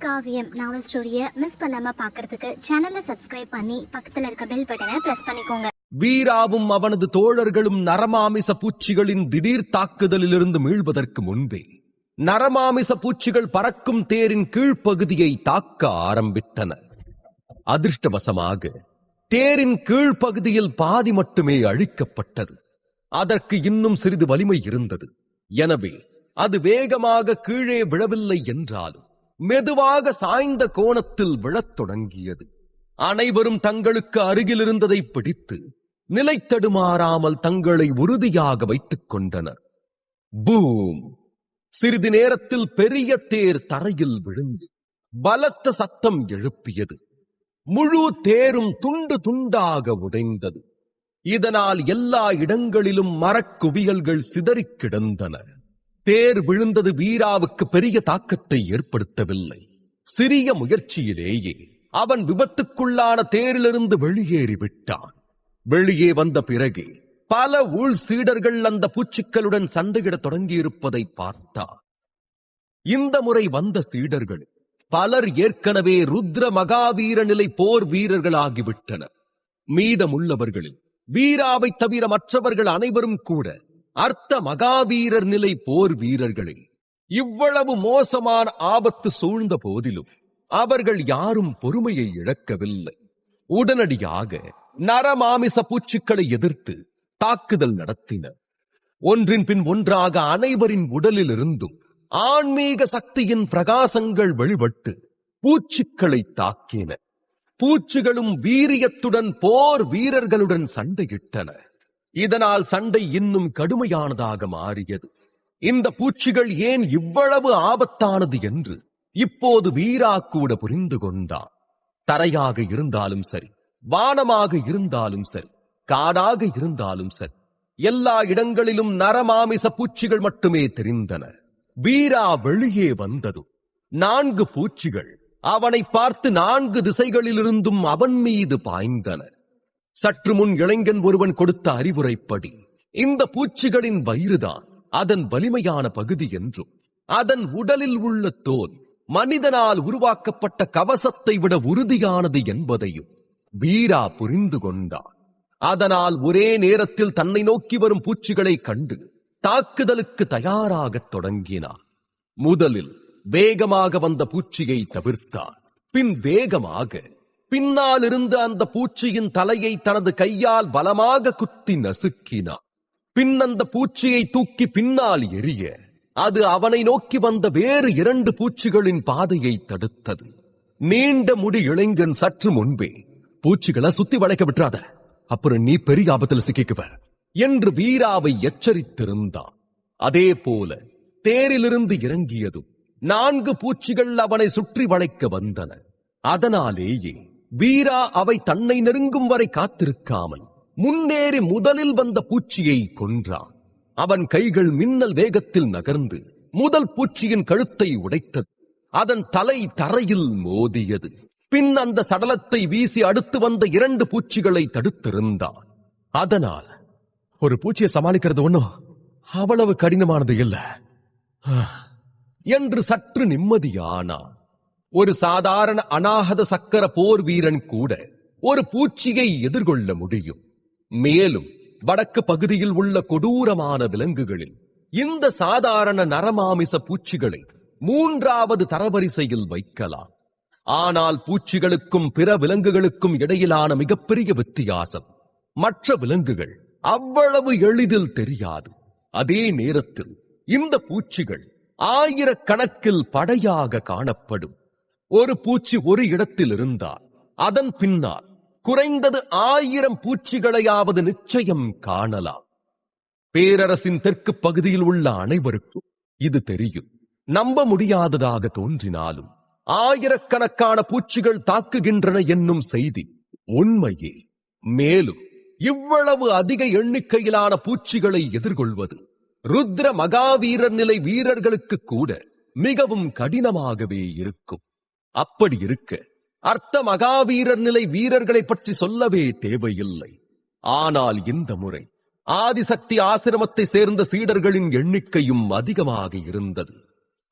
காவியம் நாவல் ஸ்டோரியை மிஸ் பண்ணாம பார்க்கிறதுக்கு சேனலை சப்ஸ்கிரைப் பண்ணி பக்கத்துல இருக்க பெல் பட்டனை பிரஸ் பண்ணிக்கோங்க. வீராவும் அவனது தோழர்களும் நரமாமிச பூச்சிகளின் திடீர் தாக்குதலிலிருந்து மீள்வதற்கு முன்பே நரமாமிச பூச்சிகள் பறக்கும் தேரின் கீழ்ப்பகுதியை தாக்க ஆரம்பித்தன. அதிர்ஷ்டவசமாக தேரின் கீழ்ப்பகுதியில் பாதி மட்டுமே அழிக்கப்பட்டது. அதற்கு இன்னும் சிறிது வலிமை இருந்தது. எனவே அது வேகமாக கீழே விழவில்லை என்றாலும் மெதுவாக சாய்ந்த கோணத்தில் விழத் தொடங்கியது. அனைவரும் தங்களுக்கு அருகில் இருந்ததை பிடித்து நிலை தடுமாறாமல் தங்களை உறுதியாக வைத்துக் கொண்டனர். பூம்! சிறிது நேரத்தில் பெரிய தேர் தரையில் விழுந்து பலத்த சத்தம் எழுப்பியது. முழு தேரும் துண்டு துண்டாக உடைந்தது. இதனால் எல்லா இடங்களிலும் மரக்குவியல்கள் சிதறிக் கிடந்தன. தேர் விழுந்தது வீராவுக்கு பெரிய தாக்கத்தை ஏற்படுத்தவில்லை. சிறிய முயற்சியிலேயே அவன் விபத்துக்குள்ளான தேரிலிருந்து வெளியேறிவிட்டான். வெளியே வந்த பிறகு பல ஊழ் சீடர்கள் அந்த பூச்சிக்களுடன் சண்டையிடத் தொடங்கியிருப்பதை பார்த்தான். இந்த முறை வந்த சீடர்கள் பலர் ஏற்கனவே ருத்ர மகாவீர நிலை போர் வீரர்களாகிவிட்டனர். மீதமுள்ளவர்களில் வீராவை தவிர மற்றவர்கள் அனைவரும் கூட அர்த்த மகாவீரர் நிலை போர் வீரர்களே. இவ்வளவு மோசமான ஆபத்து சூழ்ந்த போதிலும் அவர்கள் யாரும் பொறுமையை இழக்கவில்லை. உடனடியாக நரமாமிச பூச்சிக்களை எதிர்த்து தாக்குதல் நடத்தினர். ஒன்றின் பின் ஒன்றாக அனைவரின் உடலில் இருந்தும் ஆன்மீக சக்தியின் பிரகாசங்கள் வெளிப்பட்டு பூச்சிக்களை தாக்கின. பூச்சிகளும் வீரியத்துடன் போர் வீரர்களுடன் சண்டையிட்டன. இதனால் சண்டை இன்னும் கடுமையானதாக மாறியது. இந்த பூச்சிகள் ஏன் இவ்வளவு ஆபத்தானது என்று இப்போது வீரா கூட புரிந்து கொண்டான். தரையாக இருந்தாலும் சரி, வானமாக இருந்தாலும் சரி, காடாக இருந்தாலும் சரி, எல்லா இடங்களிலும் நரமாமிச பூச்சிகள் மட்டுமே தெரிந்தன. வீரா வெளியே வந்ததும் 4 பூச்சிகள் அவனை பார்த்து 4 திசைகளிலிருந்தும் அவன் மீது பாய்ந்தன. சற்று முன் இளைஞன் ஒருவன் கொடுத்த அறிவுரைப்படி இந்த பூச்சிகளின் வயிறுதான் அதன் வலிமையான பகுதி என்றும் அதன் உடலில் உள்ள தோல் மனிதனால் உருவாக்கப்பட்ட கவசத்தை விட உறுதியானது என்பதையும் வீரா புரிந்து கொண்டான். அதனால் ஒரே நேரத்தில் தன்னை நோக்கி வரும் பூச்சிகளை கண்டு தாக்குதலுக்கு தயாராகத் தொடங்கினான். முதலில் வேகமாக வந்த பூச்சியை தவிர்த்தான். பின் வேகமாக பின்னால் இருந்த அந்த பூச்சியின் தலையை தனது கையால் பலமாக குத்தி நசுக்கினான். பின் அந்த பூச்சியை தூக்கி பின்னால் எறிய அது அவனை நோக்கி வந்த வேறு 2 பூச்சிகளின் பாதையை தடுத்தது. நீண்ட முடி இளைஞன் சற்று முன்பே பூச்சிகளை சுத்தி வளைக்க விட்டுறாத, அப்புறம் நீ பெரிய ஆபத்தில் சிக்கிக்குவ என்று வீராவை எச்சரித்திருந்தான். அதே போல தேரிலிருந்து இறங்கியதும் 4 பூச்சிகள் அவனை சுற்றி வளைக்க வந்தன. அதனாலேயே வீரா அவை தன்னை நெருங்கும் வரை காத்திருக்காமல் முன்னேறி முதலில் வந்த பூச்சியை கொன்றான். அவன் கைகள் மின்னல் வேகத்தில் நகர்ந்து முதல் பூச்சியின் கழுத்தை உடைத்தது. அதன் தலை தரையில் மோதியது. பின் அந்த சடலத்தை வீசி அடுத்து வந்த 2 பூச்சிகளை தடுத்திருந்தான். அதனால் ஒரு பூச்சியை சமாளிக்கிறது ஒன்னும் அவ்வளவு கடினமானது இல்ல என்று சற்று நிம்மதியானான். ஒரு சாதாரண அநாகத சக்கர போர் வீரன் கூட ஒரு பூச்சியை எதிர்கொள்ள முடியும். மேலும் வடக்கு பகுதியில் உள்ள கொடூரமான விலங்குகளில் இந்த சாதாரண நரமாமிச பூச்சிகளை 3வது தரவரிசையில் வைக்கலாம். ஆனால் பூச்சிகளுக்கும் பிற விலங்குகளுக்கும் இடையிலான மிகப்பெரிய வித்தியாசம் மற்ற விலங்குகள் அவ்வளவு எளிதில் தெரியாது. அதே நேரத்தில் இந்த பூச்சிகள் ஆயிரக்கணக்கில் படையாக காணப்படும். ஒரு பூச்சி ஒரு இடத்தில் இருந்தால் அதன் பின்னால் குறைந்தது 1000 பூச்சிகளையாவது நிச்சயம் காணலாம். பேரரசின் தெற்கு பகுதியில் உள்ள அனைவருக்கும் இது தெரியும். நம்ப முடியாததாக தோன்றினாலும் ஆயிரக்கணக்கான பூச்சிகள் தாக்குகின்றன என்னும் செய்தி உண்மையே. மேலும் இவ்வளவு அதிக எண்ணிக்கையிலான பூச்சிகளை எதிர்கொள்வது ருத்ர மகாவீரர் நிலை வீரர்களுக்கு கூட மிகவும் கடினமாகவே இருக்கும். அப்படி இருக்க அர்த்த மகாவீரர் நிலை வீரர்களை பற்றி சொல்லவே தேவையில்லை. ஆனால் இந்த முறை ஆதிசக்தி ஆசிரமத்தை சேர்ந்த சீடர்களின் எண்ணிக்கையும் அதிகமாக இருந்தது.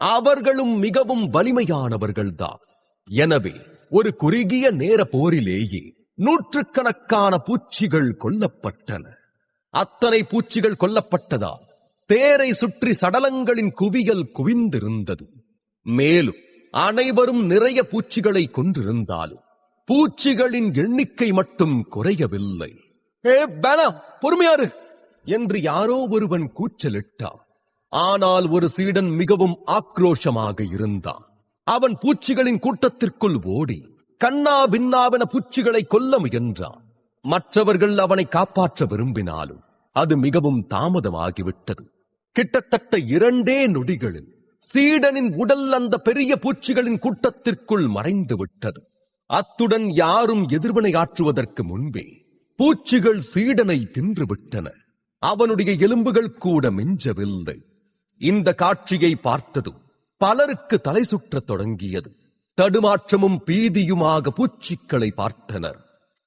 அவர்களும் மிகவும் வலிமையானவர்கள்தான். எனவே ஒரு குறுகிய நேர போரிலேயே நூற்றுக்கணக்கான பூச்சிகள் கொல்லப்பட்டன. அத்தனை பூச்சிகள் கொல்லப்பட்டதால் தேரை சுற்றி சடலங்களின் குவியல் குவிந்திருந்தது. மேலும் அனைவரும் நிறைய பூச்சிகளை கொன்றிருந்தாலும் பூச்சிகளின் எண்ணிக்கை மட்டும் குறையவில்லை. பொறுமையாரு என்று யாரோ ஒருவன் கூச்சலிட்டான். ஆனால் ஒரு சீடன் மிகவும் ஆக்ரோஷமாக இருந்தான். அவன் பூச்சிகளின் கூட்டத்திற்குள் ஓடி கண்ணா பின்னாவென பூச்சிகளை கொல்ல முயன்றான். மற்றவர்கள் அவனை காப்பாற்ற விரும்பினாலும் அது மிகவும் தாமதமாகிவிட்டது. கிட்டத்தட்ட 2 நொடிகளில் சீடனின் உடல் அந்த பெரிய பூச்சிகளின் கூட்டத்திற்குள் மறைந்து விட்டது. அத்துடன் யாரும் எதிர்வினையாற்றுவதற்கு முன்பே பூச்சிகள் சீடனை தின்றுவிட்டன. அவனுடைய எலும்புகள் கூட மிஞ்சவில்லை. இந்த காட்சியை பார்த்ததும் பலருக்கு தலை சுற்றத் தொடங்கியது. தடுமாற்றமும் பீதியுமாக பூச்சிக்களை பார்த்தனர்.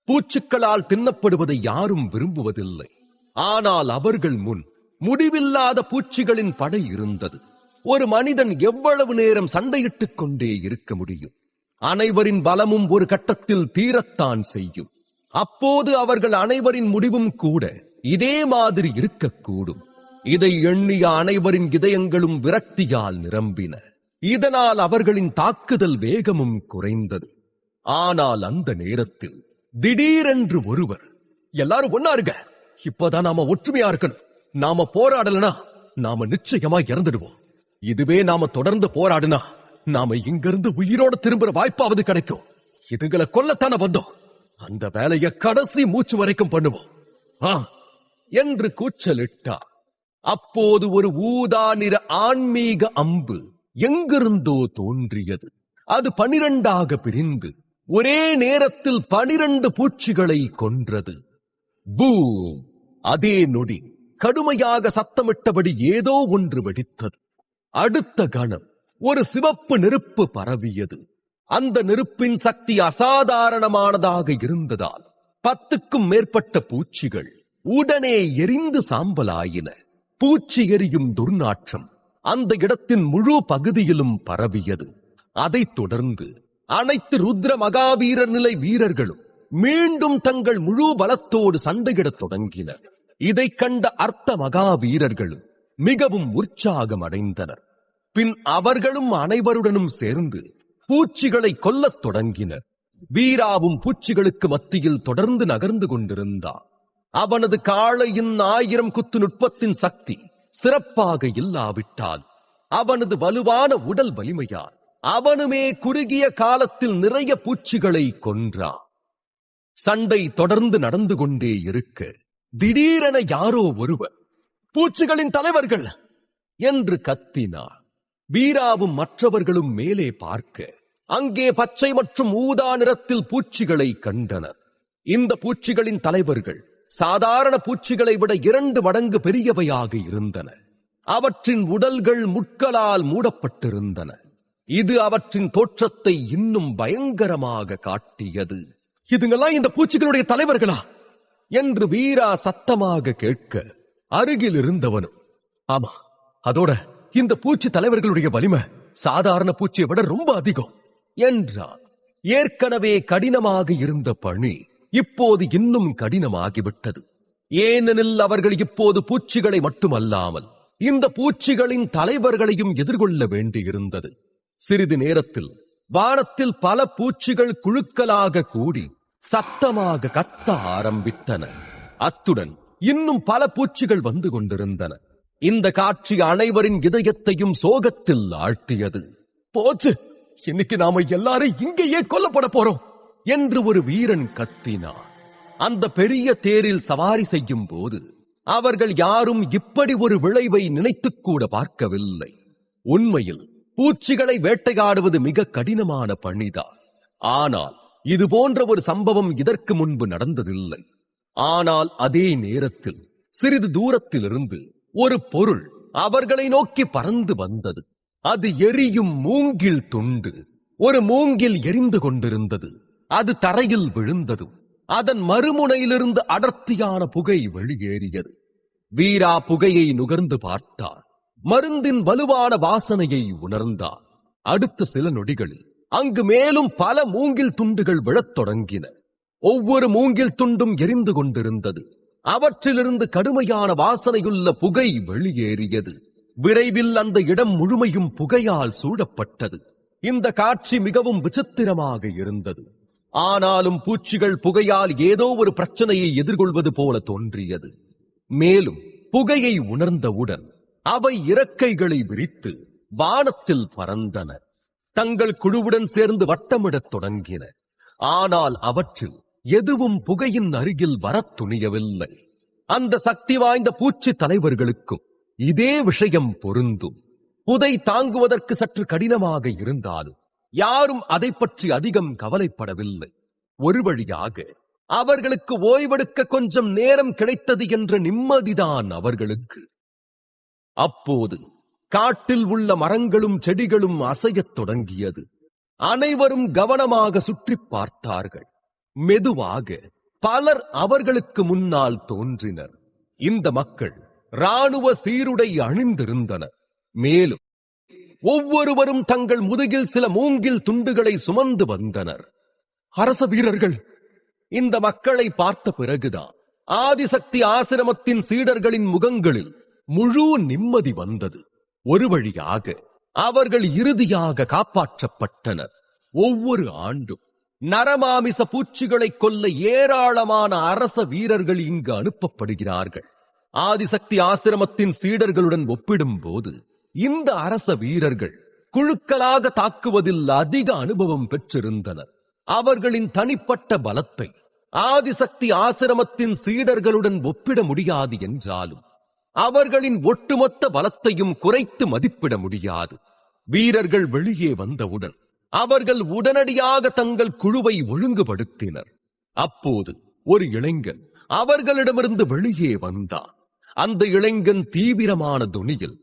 பூச்சிக்களால் தின்னப்படுவதை யாரும் விரும்புவதில்லை. ஆனால் அவர்கள் முன் முடிவில்லாத பூச்சிகளின் படை இருந்தது. ஒரு மனிதன் எவ்வளவு நேரம் சண்டையிட்டுக் கொண்டே இருக்க முடியும்? அனைவரின் பலமும் ஒரு கட்டத்தில் தீரத்தான் செய்யும். அப்போது அவர்கள் அனைவரின் முடிவும் கூட இதே மாதிரி இருக்கக்கூடும். இதை எண்ணிய அனைவரின் இதயங்களும் விரக்தியால் நிரம்பின. இதனால் அவர்களின் தாக்குதல் வேகமும் குறைந்தது. ஆனால் அந்த நேரத்தில் திடீரென்று ஒருவர், எல்லாரும் ஒன்னா இருங்க, இப்பதான் நாம ஒற்றுமையா இருக்கணும். நாம போராடலனா நாம நிச்சயமா இறந்துடுவோம். இதுவே நாம தொடர்ந்து போராடுனா நாம இங்கிருந்து உயிரோட திரும்புற வாய்ப்பாவது கிடைக்கும். இதுகளை கொல்லத்தான வந்தோம். அந்த வேலையை கடைசி மூச்சு வரைக்கும் பண்ணுவோம் என்று கூச்சலிட்டார். அப்போது ஒரு ஊதா நிற ஆன்மீக அம்பு எங்கிருந்தோ தோன்றியது. அது 12ஆக பிரிந்து ஒரே நேரத்தில் 12 பூச்சிகளை கொன்றது. பூம்! அதே நொடி கடுமையாக சத்தமிட்டபடி ஏதோ ஒன்று வெடித்தது. அடுத்த கணம் ஒரு சிவப்பு நெருப்பு பரவியது. அந்த நெருப்பின் சக்தி அசாதாரணமானதாக இருந்ததால் 10க்கும் மேற்பட்ட பூச்சிகள் உடனே எரிந்து சாம்பலாயின. பூச்சி எரியும் துர்நாற்றம் அந்த இடத்தின் முழு பகுதியிலும் பரவியது. அதைத் தொடர்ந்து அனைத்து ருத்ர மகாவீரர் நிலை வீரர்களும் மீண்டும் தங்கள் முழு பலத்தோடு சண்டையிடத் தொடங்கினர். இதைக் கண்ட அர்த்த மகாவீரர்களும் மிகவும் உற்சாகம் அடைந்தனர். பின் அவர்களும் அனைவருடனும் சேர்ந்து பூச்சிகளை கொல்லத் தொடங்கினர். வீராவும் பூச்சிகளுக்கு மத்தியில் தொடர்ந்து நகர்ந்து கொண்டிருந்தார். அவனது காளையின் 1000 குத்து நுட்பத்தின் சக்தி சிறப்பாக இல்லாவிட்டால் அவனது வலுவான உடல் வலிமையால் அவனுமே குறுகிய காலத்தில் நிறைய பூச்சிகளை கொன்றான். சண்டை தொடர்ந்து நடந்து கொண்டே இருக்க திடீரென யாரோ ஒருவர், பூச்சிகளின் தலைவர்கள் என்று கத்தினார். வீராவும் மற்றவர்களும் மேலே பார்க்க அங்கே பச்சை மற்றும் ஊதா நிறத்தில் பூச்சிகளை கண்டனர். இந்த பூச்சிகளின் தலைவர்கள் சாதாரண பூச்சிகளை விட 2 மடங்கு பெரியவையாக இருந்தன. அவற்றின் உடல்கள் முட்களால் மூடப்பட்டிருந்தன. இது அவற்றின் தோற்றத்தை இன்னும் பயங்கரமாக காட்டியது. இதுங்கெல்லாம் இந்த பூச்சிகளுடைய தலைவர்களா என்று வீரா சத்தமாக கேட்க அருகில் இருந்தவனும், ஆமா, அதோட இந்த பூச்சி தலைவர்களுடைய வலிமை சாதாரண பூச்சியை விட ரொம்ப அதிகம் என்றான். ஏற்கனவே கடினமாக இருந்த பணி இப்போது இன்னும் கடினமாகிவிட்டது. ஏனெனில் அவர்கள் இப்போது பூச்சிகளை மட்டுமல்லாமல் இந்த பூச்சிகளின் தலைவர்களையும் எதிர்கொள்ள வேண்டியிருந்தது. சிறிது நேரத்தில் வானத்தில் பல பூச்சிகள் குழுக்களாக கூடி சத்தமாக கத்த ஆரம்பித்தன. அத்துடன் இன்னும் பல பூச்சிகள் வந்து கொண்டிருந்தன. இந்த காட்சி அனைவரின் இதயத்தையும் சோகத்தில் ஆழ்த்தியது. போச்சு, இன்னைக்கு நாம எல்லாரும் இங்கேயே கொல்லப்பட போறோம் என்று ஒரு வீரன் கத்தினார். அந்த பெரிய தேரில் சவாரி செய்யும் போது அவர்கள் யாரும் இப்படி ஒரு விளைவை நினைத்துக் கூட பார்க்கவில்லை. உண்மையில் பூச்சிகளை வேட்டையாடுவது மிக கடினமான பணிதான். ஆனால் இது போன்ற ஒரு சம்பவம் இதற்கு முன்பு நடந்ததில்லை. ஆனால் அதே நேரத்தில் சிறிது தூரத்திலிருந்து ஒரு பொருள் அவர்களை நோக்கி பறந்து வந்தது. அது எரியும் மூங்கில் துண்டு. ஒரு மூங்கில் எரிந்து கொண்டிருந்தது. அது தரையில் விழுந்ததும் அதன் மறுமுனையிலிருந்து அடர்த்தியான புகை வெளியேறியது. வீரா புகையை நுகர்ந்து பார்த்தார். மருந்தின் வலுவான வாசனையை உணர்ந்தார். அடுத்த சில நொடிகளில் அங்கு மேலும் பல மூங்கில் துண்டுகள் விழத் தொடங்கின. ஒவ்வொரு மூங்கில் துண்டும் எரிந்து கொண்டிருந்தது. அவற்றிலிருந்து கடுமையான வாசனையுள்ள புகை வெளியேறியது. விரைவில் அந்த இடம் முழுமையும் புகையால் சூழப்பட்டது. இந்த காட்சி மிகவும் விசித்திரமாக இருந்தது. ஆனாலும் பூச்சிகள் புகையால் ஏதோ ஒரு பிரச்சனையை எதிர்கொள்வது போல தோன்றியது. மேலும் புகையை உணர்ந்தவுடன் அவை இறக்கைகளை விரித்து வானத்தில் பறந்தன. தங்கள் குழுவுடன் சேர்ந்து வட்டமிடத் தொடங்கின. ஆனால் அவற்றில் எதுவும் புகையின் அருகில் வரத் துணியவில்லை. அந்த சக்தி வாய்ந்த பூச்சி தலைவர்களுக்கும் இதே விஷயம் பொருந்தும். புதை தாங்குவதற்கு சற்று கடினமாக இருந்தாலும் யாரும் அதை பற்றி அதிகம் கவலைப்படவில்லை. ஒரு வழியாக அவர்களுக்கு ஓய்வெடுக்க கொஞ்சம் நேரம் கிடைத்தது என்ற நிம்மதிதான் அவர்களுக்கு. அப்போது காட்டில் உள்ள மரங்களும் செடிகளும் அசையத் தொடங்கியது. அனைவரும் கவனமாக சுற்றி பார்த்தார்கள். மெதுவாக பலர் அவர்களுக்கு முன்னால் தோன்றினர். இந்த மக்கள் இராணுவ சீருடை அணிந்திருந்தனர். மேலும் ஒவ்வொருவரும் தங்கள் முதுகில் சில மூங்கில் துண்டுகளை சுமந்து வந்தனர். அரச வீரர்கள்! இந்த மக்களை பார்த்த பிறகுதான் ஆதிசக்தி ஆசிரமத்தின் சீடர்களின் முகங்களில் முழு நிம்மதி வந்தது. ஒரு வழியாக அவர்கள் இறுதியாக காப்பாற்றப்பட்டனர். ஒவ்வொரு ஆண்டும் நரமாமிச பூச்சிகளை கொல்ல ஏராளமான அரச வீரர்கள் இங்கு அனுப்பப்படுகிறார்கள். ஆதிசக்தி ஆசிரமத்தின் சீடர்களுடன் ஒப்பிடும் போது இந்த அரச வீரர்கள் குழுக்களாக தாக்குவதில் அதிக அனுபவம் பெற்றிருந்தனர். அவர்களின் தனிப்பட்ட பலத்தை ஆதிசக்தி ஆசிரமத்தின் சீடர்களுடன் ஒப்பிட முடியாது என்றாலும் அவர்களின் ஒட்டுமொத்த பலத்தையும் குறைத்து மதிப்பிட முடியாது. வீரர்கள் வெளியே வந்தவுடன் அவர்கள் உடனடியாக தங்கள் குழுவை ஒழுங்குபடுத்தினர். அப்போது ஒரு இளைஞன் அவர்களிடமிருந்து வெளியே வந்தான். அந்த இளைஞன் தீவிரமான துணியில்,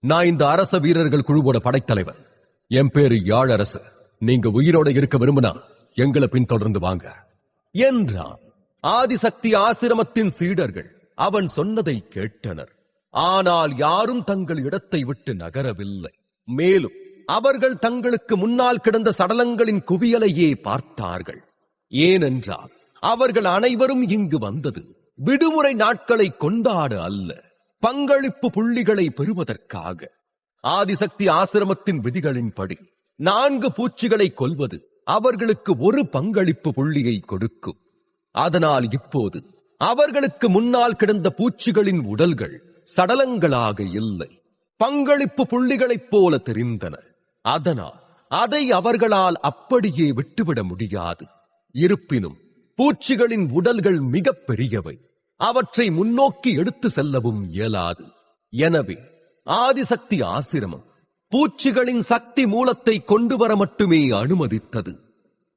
நான் இந்த அரச வீரர்கள் குழுவோட படைத்தலைவர். என் பேரு யாழரசு. நீங்க உயிரோட இருக்க விரும்பினா எங்களை பின்தொடர்ந்து வாங்க என்றான். ஆதிசக்தி ஆசிரமத்தின் சீடர்கள் அவன் சொன்னதை கேட்டனர். ஆனால் யாரும் தங்கள் இடத்தை விட்டு நகரவில்லை. மேலும் அவர்கள் தங்களுக்கு முன்னால் கிடந்த சடலங்களின் குவியலையே பார்த்தார்கள். ஏனென்றால் அவர்கள் அனைவரும் இங்கு வந்தது விடுமுறை நாட்களை கொண்டாட அல்ல, பங்களிப்பு புள்ளிகளை பெறுவதற்காக. ஆதிசக்தி ஆசிரமத்தின் விதிகளின்படி 4 பூச்சிகளை கொல்வது அவர்களுக்கு ஒரு பங்களிப்பு புள்ளியை கொடுக்கும். அதனால் இப்போது அவர்களுக்கு முன்னால் கிடந்த பூச்சிகளின் உடல்கள் சடலங்களாக இல்லை, பங்களிப்பு புள்ளிகளைப் போல தெரிந்தன. அதனால் அதை அவர்களால் அப்படியே விட்டுவிட முடியாது. இருப்பினும் பூச்சிகளின் உடல்கள் மிகப் பெரியவை. அவற்றை முன்னோக்கி எடுத்து செல்லவும் இயலாது. எனவே ஆதிசக்தி ஆசிரமம் பூச்சிகளின் சக்தி மூலத்தை கொண்டு வர மட்டுமே அனுமதித்தது.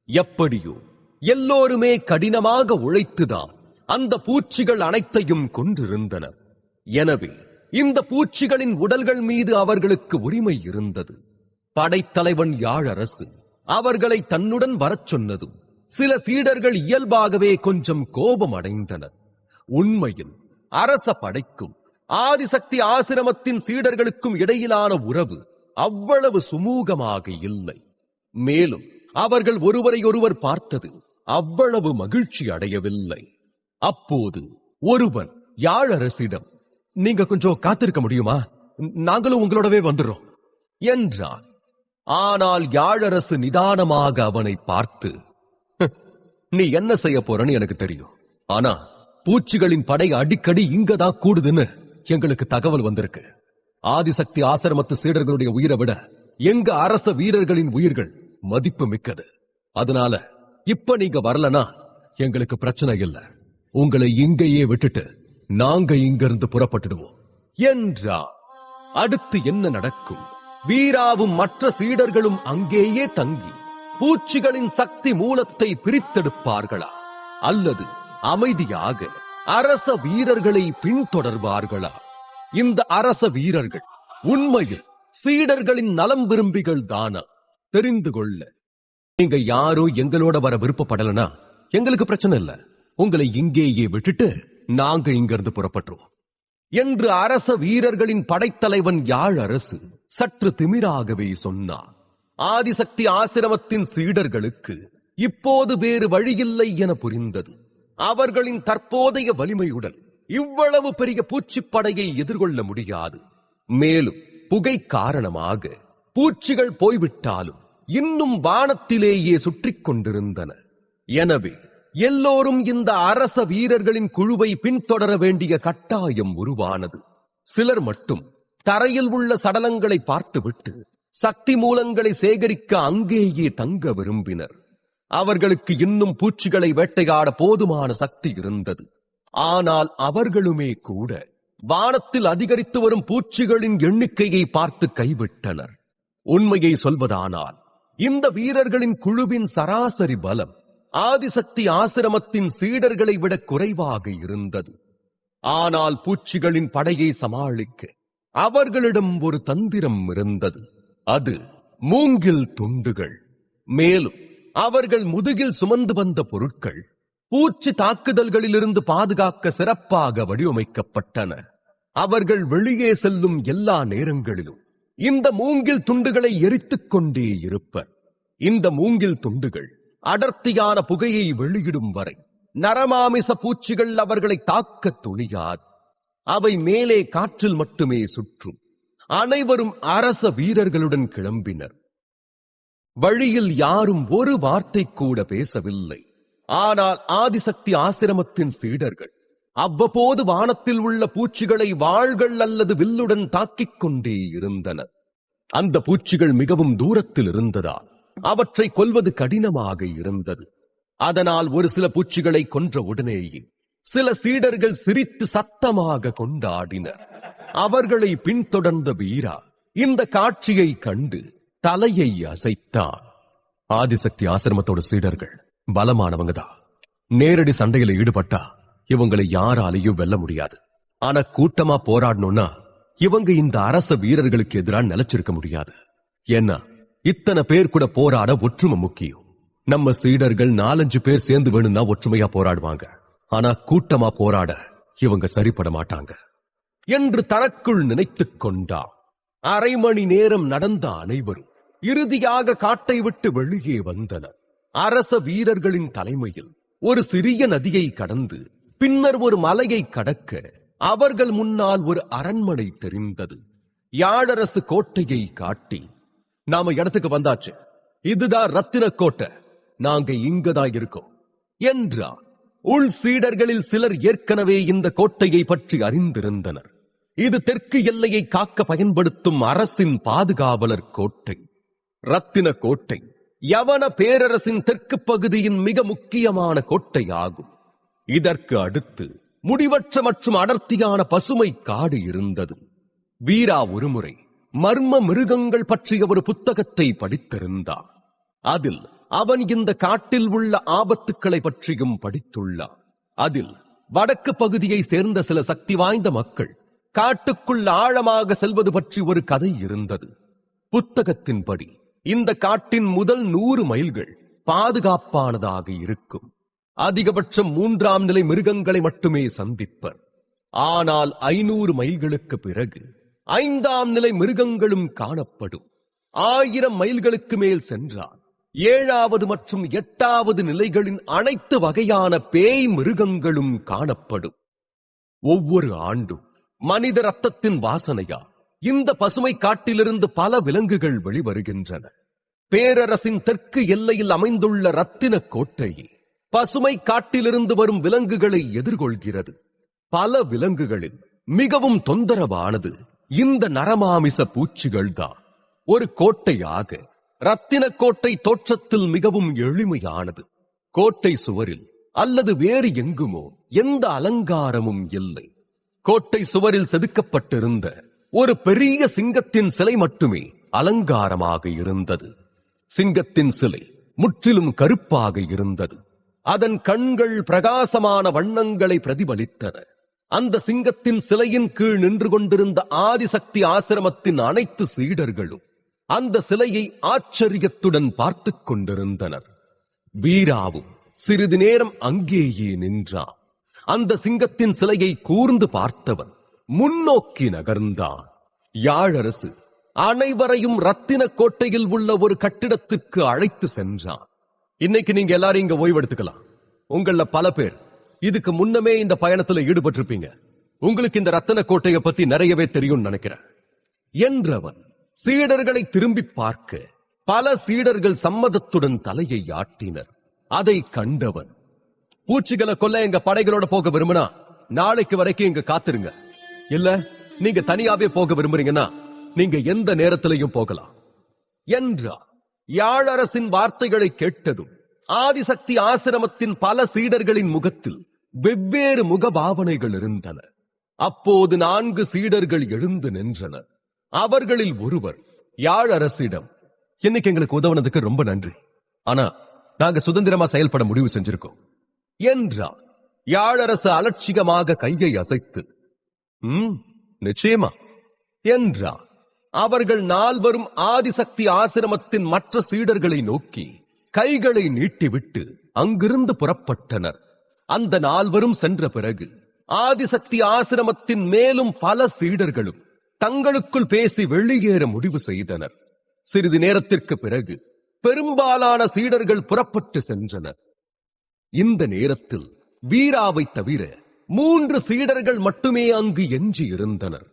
எப்படியோ எல்லோருமே கடினமாக உழைத்துதான் அந்த பூச்சிகள் அனைத்தையும் கொன்றிருந்தனர். எனவே இந்த பூச்சிகளின் உடல்கள் மீது அவர்களுக்கு உரிமை இருந்தது. படைத்தலைவன் யாழரசு அவர்களை தன்னுடன் வரச் சொன்னதும் சில சீடர்கள் இயல்பாகவே கொஞ்சம் கோபம் அடைந்தனர். உண்மையில் அரச படைக்கும் ஆதிசக்தி ஆசிரமத்தின் சீடர்களுக்கும் இடையிலான உறவு அவ்வளவு சுமூகமாக இல்லை. மேலும் அவர்கள் ஒருவரையொருவர் பார்த்தது அவ்வளவு மகிழ்ச்சி அடையவில்லை. அப்போது ஒருவன் யாழரசிடம், நீங்க கொஞ்சம் காத்திருக்க முடியுமா? நாங்களும் உங்களோடவே வந்துடுறோம் என்றான். ஆனால் யாழரசு நிதானமாக அவனை பார்த்து, நீ என்ன செய்ய போறன்னு எனக்கு தெரியும். ஆனா பூச்சிகளின் படை அடிக்கடி இங்கதான் கூடுதுன்னு எங்களுக்கு தகவல் வந்திருக்கு. ஆதிசக்தி ஆசிரமத்து சீடர்களுடைய உயிரை விட எங்க அரச வீரர்களின் உயிர்கள் மதிப்பு மிக்கது. அதனால இப்ப நீங்க வரலனா எங்களுக்கு பிரச்சனை இல்லை. உங்களை இங்கேயே விட்டுட்டு நாங்க இங்கிருந்து புறப்பட்டுடுவோம் என்றார். அடுத்து என்ன நடக்கும்? வீராவும் மற்ற சீடர்களும் அங்கேயே தங்கி பூச்சிகளின் சக்தி மூலத்தை பிரித்தெடுப்பார்களா அல்லது அமைதியாக அரச வீரர்களை பின்தொடர்வார்களா? இந்த அரச வீரர்கள் உண்மையில் சீடர்களின் நலம் விரும்பிகள் தானா? தெரிந்து கொள்ள நீங்க யாரும் எங்களோட வர விருப்பப்படலனா எங்களுக்கு பிரச்சனை இல்ல. உங்களை இங்கேயே விட்டுட்டு நாங்க இங்கிருந்து புறப்பட்டுருவோம். என்று அரச வீரர்களின் படைத்தலைவன் யாழ் அரசு சற்று திமிராகவே சொன்னார். ஆதிசக்தி ஆசிரமத்தின் சீடர்களுக்கு இப்போது வேறு வழியில்லை என புரிந்தது. அவர்களின் தற்போதைய வலிமையுடன் இவ்வளவு பெரிய பூச்சிப்படையை எதிர்கொள்ள முடியாது. மேலும் புகை காரணமாக பூச்சிகள் போய்விட்டாலும் இன்னும் வானத்திலேயே சுற்றிக் கொண்டிருந்தன. எனவே எல்லோரும் இந்த அரச வீரர்களின் குழுவை பின்தொடர வேண்டிய கட்டாயம் உருவானது. சிலர் மட்டும் தரையில் உள்ள சடலங்களை பார்த்துவிட்டு சக்தி மூலங்களை சேகரிக்க அங்கேயே தங்க விரும்பினர். அவர்களுக்கு இன்னும் பூச்சிகளை வேட்டையாட போதுமான சக்தி இருந்தது. ஆனால் அவர்களுமே கூட வானத்தில் அதிகரித்து வரும் பூச்சிகளின் எண்ணிக்கையை பார்த்து கைவிட்டனர். உண்மையை சொல்வதானால் இந்த வீரர்களின் குழுவின் சராசரி பலம் ஆதிசக்தி ஆசிரமத்தின் சீடர்களை விட குறைவாக இருந்தது. ஆனால் பூச்சிகளின் படையை சமாளிக்க அவர்களிடம் ஒரு தந்திரம் இருந்தது. அது மூங்கில் துண்டுகள். மேலும் அவர்கள் முதுகில் சுமந்து வந்த பொருட்கள் பூச்சி தாக்குதல்களிலிருந்து பாதுகாக்க சிறப்பாக வடிவமைக்கப்பட்டன. அவர்கள் வெளியே செல்லும் எல்லா நேரங்களிலும் இந்த மூங்கில் துண்டுகளை எரித்துக் கொண்டே இருப்பர். இந்த மூங்கில் துண்டுகள் அடர்த்தியான புகையை வெளியிடும் வரை நரமாமிச பூச்சிகள் அவர்களை தாக்க துணியாது. அவை மேலே காற்றில் மட்டுமே சுற்றும். அனைவரும் அரச வீரர்களுடன் கிளம்பினர். வழியில் யாரும் ஒரு வார்த்தை கூட பேசவில்லை. ஆனால் ஆதிசக்தி ஆசிரமத்தின் சீடர்கள் அவ்வப்போது வானத்தில் உள்ள பூச்சிகளை வாள்கள் அல்லது வில்லுடன் தாக்கிக் கொண்டே இருந்தனர். அந்த பூச்சிகள் மிகவும் தூரத்தில் இருந்ததால் அவற்றை கொல்வது கடினமாக இருந்தது. அதனால் ஒரு சில பூச்சிகளை கொன்ற உடனேயே சில சீடர்கள் சிரித்து சத்தமாக கொண்டாடினர். அவர்களை பின்தொடர்ந்த வீரா இந்த காட்சியை கண்டு தலையை அசைத்தான். ஆதிசக்தி ஆசிரமத்தோட சீடர்கள் பலமானவங்கதான். நேரடி சண்டையில ஈடுபட்டா இவங்களை யாராலையும் வெல்ல முடியாது. ஆனா கூட்டமா போராடணும்னா இவங்க இந்த அரச வீரர்களுக்கு எதிராக நிலைச்சிருக்க முடியாது. ஏன்னா இத்தனை பேர் கூட போராட ஒற்றுமை முக்கியம். நம்ம சீடர்கள் 4-5 பேர் சேர்ந்து வேணும்னா ஒற்றுமையா போராடுவாங்க. ஆனா கூட்டமா போராட இவங்க சரிப்பட மாட்டாங்க என்று தனக்குள் நினைத்துக் கொண்டான். அரை மணி நேரம் நடந்த அனைவரும் இறுதியாக காட்டை விட்டு வெளியே வந்தனர். அரச வீரர்களின் தலைமையில் ஒரு சிறிய நதியை கடந்து பின்னர் ஒரு மலையை கடக்க அவர்கள் முன்னால் ஒரு அரண்மனை தெரிந்தது. யாழரசு கோட்டையை காட்டி, நாம இடத்துக்கு வந்தாச்சு, இதுதான் ரத்தின கோட்டை, நாங்க இங்கதான் இருக்கோம் என்றார். உள் சீடர்களில் சிலர் ஏற்கனவே இந்த கோட்டையை பற்றி அறிந்திருந்தனர். இது தெற்கு எல்லையை காக்க பயன்படுத்தும் அரசின் பாதுகாவலர் கோட்டை. ரத்தின கோட்டை யவன பேரரசின் தெற்கு பகுதியின் மிக முக்கியமான கோட்டையாகும். இதற்கு அடுத்து முடிவற்ற மற்றும் அடர்த்தியான பசுமை காடு இருந்தது. வீரா ஒருமுறை மர்ம மிருகங்கள் பற்றிய ஒரு புத்தகத்தை படித்திருந்தார். அதில் அவன் இந்த காட்டில் உள்ள ஆபத்துக்களை பற்றியும் படித்துள்ளான். அதில் வடக்கு பகுதியை சேர்ந்த சில சக்தி வாய்ந்த மக்கள் காட்டுக்குள் ஆழமாக செல்வது பற்றி ஒரு கதை இருந்தது. புத்தகத்தின்படி இந்த காட்டின் முதல் 100 மைல்கள் பாதுகாப்பானதாக இருக்கும். அதிகபட்சம் 3ஆம் நிலை மிருகங்களை மட்டுமே சந்திப்பர். ஆனால் 500 மைல்களுக்கு பிறகு 5ஆம் நிலை மிருகங்களும் காணப்படும். 1000 மைல்களுக்கு மேல் சென்றால் 7வது மற்றும் 8வது நிலைகளின் அனைத்து வகையான பேய் மிருகங்களும் காணப்படும். ஒவ்வொரு ஆண்டும் மனித ரத்தத்தின் வாசனையா இந்த பசுமை காட்டிலிருந்து பல விலங்குகள் வெளிவருகின்றன. பேரரசின் தெற்கு எல்லையில் அமைந்துள்ள ரத்தின கோட்டையை பசுமை காட்டிலிருந்து வரும் விலங்குகளை எதிர்கொள்கிறது. பல விலங்குகளில் மிகவும் தொந்தரவானது இந்த நரமாமிச பூச்சிகள் தான். ஒரு கோட்டையாக ரத்தின கோட்டை தோற்றத்தில் மிகவும் எளிமையானது. கோட்டை சுவரில் அல்லது வேறு எங்குமோ எந்த அலங்காரமும் இல்லை. கோட்டை சுவரில் செதுக்கப்பட்டிருந்த ஒரு பெரிய சிங்கத்தின் சிலை மட்டுமே அலங்காரமாக இருந்தது. சிங்கத்தின் சிலை முற்றிலும் கருப்பாக இருந்தது. அதன் கண்கள் பிரகாசமான வண்ணங்களை பிரதிபலித்தன. அந்த சிங்கத்தின் சிலையின் கீழ் நின்று கொண்டிருந்த ஆதிசக்தி ஆசிரமத்தின் அனைத்து சீடர்களும் அந்த சிலையை ஆச்சரியத்துடன் பார்த்துக் கொண்டிருந்தனர். வீராவும் சிறிது நேரம் அங்கேயே நின்றான். அந்த சிங்கத்தின் சிலையை கூர்ந்து பார்த்தவன் முன்னோக்கி நகர்ந்தான். யாழரசு அனைவரையும் ரத்தின கோட்டையில் உள்ள ஒரு கட்டிடத்திற்கு அழைத்து சென்றான். இன்னைக்கு நீங்க எல்லாரும் இங்க ஓய்வெடுத்துக்கலாம். உங்கள பல பேர் இதுக்கு முன்னமே இந்த பயணத்துல ஈடுபட்டிருப்பீங்க. உங்களுக்கு இந்த ரத்தின கோட்டையை பத்தி நிறையவே தெரியும் நினைக்கிறேன் என்றவன் சீடர்களை திரும்பி பார்க்க பல சீடர்கள் சம்மதத்துடன் தலையை ஆட்டினர். அதை கண்டவன், பூச்சிகளை கொல்ல எங்க படைகளோட போக விரும்பினா நாளைக்கு வரைக்கும் இங்க காத்திருங்க. இல்ல நீங்க தனியாவே போக விரும்புறீங்கன்னா நீங்க எந்த நேரத்திலையும் போகலாம் என்றார். யாழரசின் வார்த்தைகளை கேட்டதும் ஆதிசக்தி ஆசிரமத்தின் பல சீடர்களின் முகத்தில் வெவ்வேறு முகபாவனைகள் இருந்தன. அப்போது 4 சீடர்கள் எழுந்து நின்றனர். அவர்களில் ஒருவர் யாழரசிடம், இன்னைக்கு எங்களுக்கு உதவுனதுக்கு ரொம்ப நன்றி. ஆனா நாங்க சுதந்திரமா செயல்பட முடிவு செஞ்சிருக்கோம் என்றார். யாழரசு அலட்சியமாக கையை அசைத்து, நிச்சயமா என்றார். அவர்கள் 4 ஆதிசக்தி ஆசிரமத்தின் மற்ற சீடர்களை நோக்கி கைகளை நீட்டிவிட்டு அங்கிருந்து புறப்பட்டனர். அந்த 4 சென்ற பிறகு ஆதிசக்தி ஆசிரமத்தின் மேலும் பல சீடர்களும் தங்களுக்குள் பேசி வெளியேற முடிவு செய்தனர். சிறிது நேரத்திற்கு பிறகு பெரும்பாலான சீடர்கள் புறப்பட்டு சென்றனர். இந்த நேரத்தில் வீராவை தவிர 3 சீடர்கள் மட்டுமே அங்கு எஞ்சி இருந்தனர்.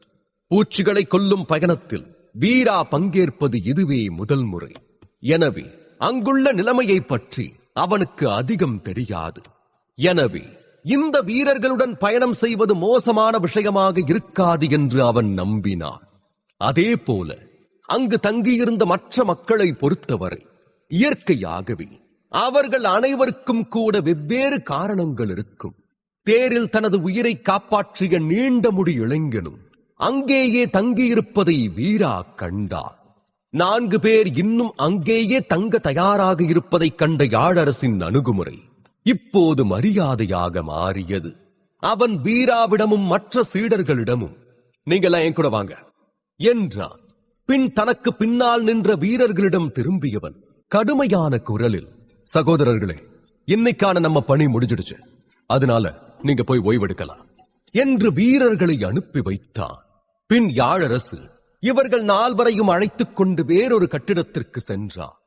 பூச்சிகளை கொல்லும் பயணத்தில் வீரா பங்கேற்பது இதுவே முதல் முறை. எனவே அங்குள்ள நிலைமையை பற்றி அவனுக்கு அதிகம் தெரியாது. எனவே இந்த வீரர்களுடன் பயணம் செய்வது மோசமான விஷயமாக இருக்காது என்று அவன் நம்பினான். அதே போல அங்கு தங்கியிருந்த மற்ற மக்களை பொறுத்தவரை இயற்கையாகவே அவர்கள் அனைவருக்கும் கூட வெவ்வேறு காரணங்கள் இருக்கும். தேரில் தனது உயிரை காப்பாற்றிய நீண்ட முடி இளைஞனும் அங்கேயே தங்கியிருப்பதை வீரா கண்டார். 4 பேர் இன்னும் அங்கேயே தங்க தயாராக இருப்பதை கண்ட யாழரசின் அணுகுமுறை இப்போது மரியாதையாக மாறியது. அவன் வீராவிடமும் மற்ற சீடர்களிடமும், நீங்களாம் என் கூட வாங்க என்றான். பின் தனக்கு பின்னால் நின்ற வீரர்களிடம் திரும்பியவன் கடுமையான குரலில், சகோதரர்களே, இன்னைக்கான நம்ம பணி முடிஞ்சிடுச்சு, அதனால நீங்க போய் ஓய்வெடுக்கலாம் என்று வீரர்களை அனுப்பி வைத்தான். பின் யாழரசு இவர்கள் 4 அழைத்துக் கொண்டு வேறொரு கட்டிடத்திற்கு சென்றார்.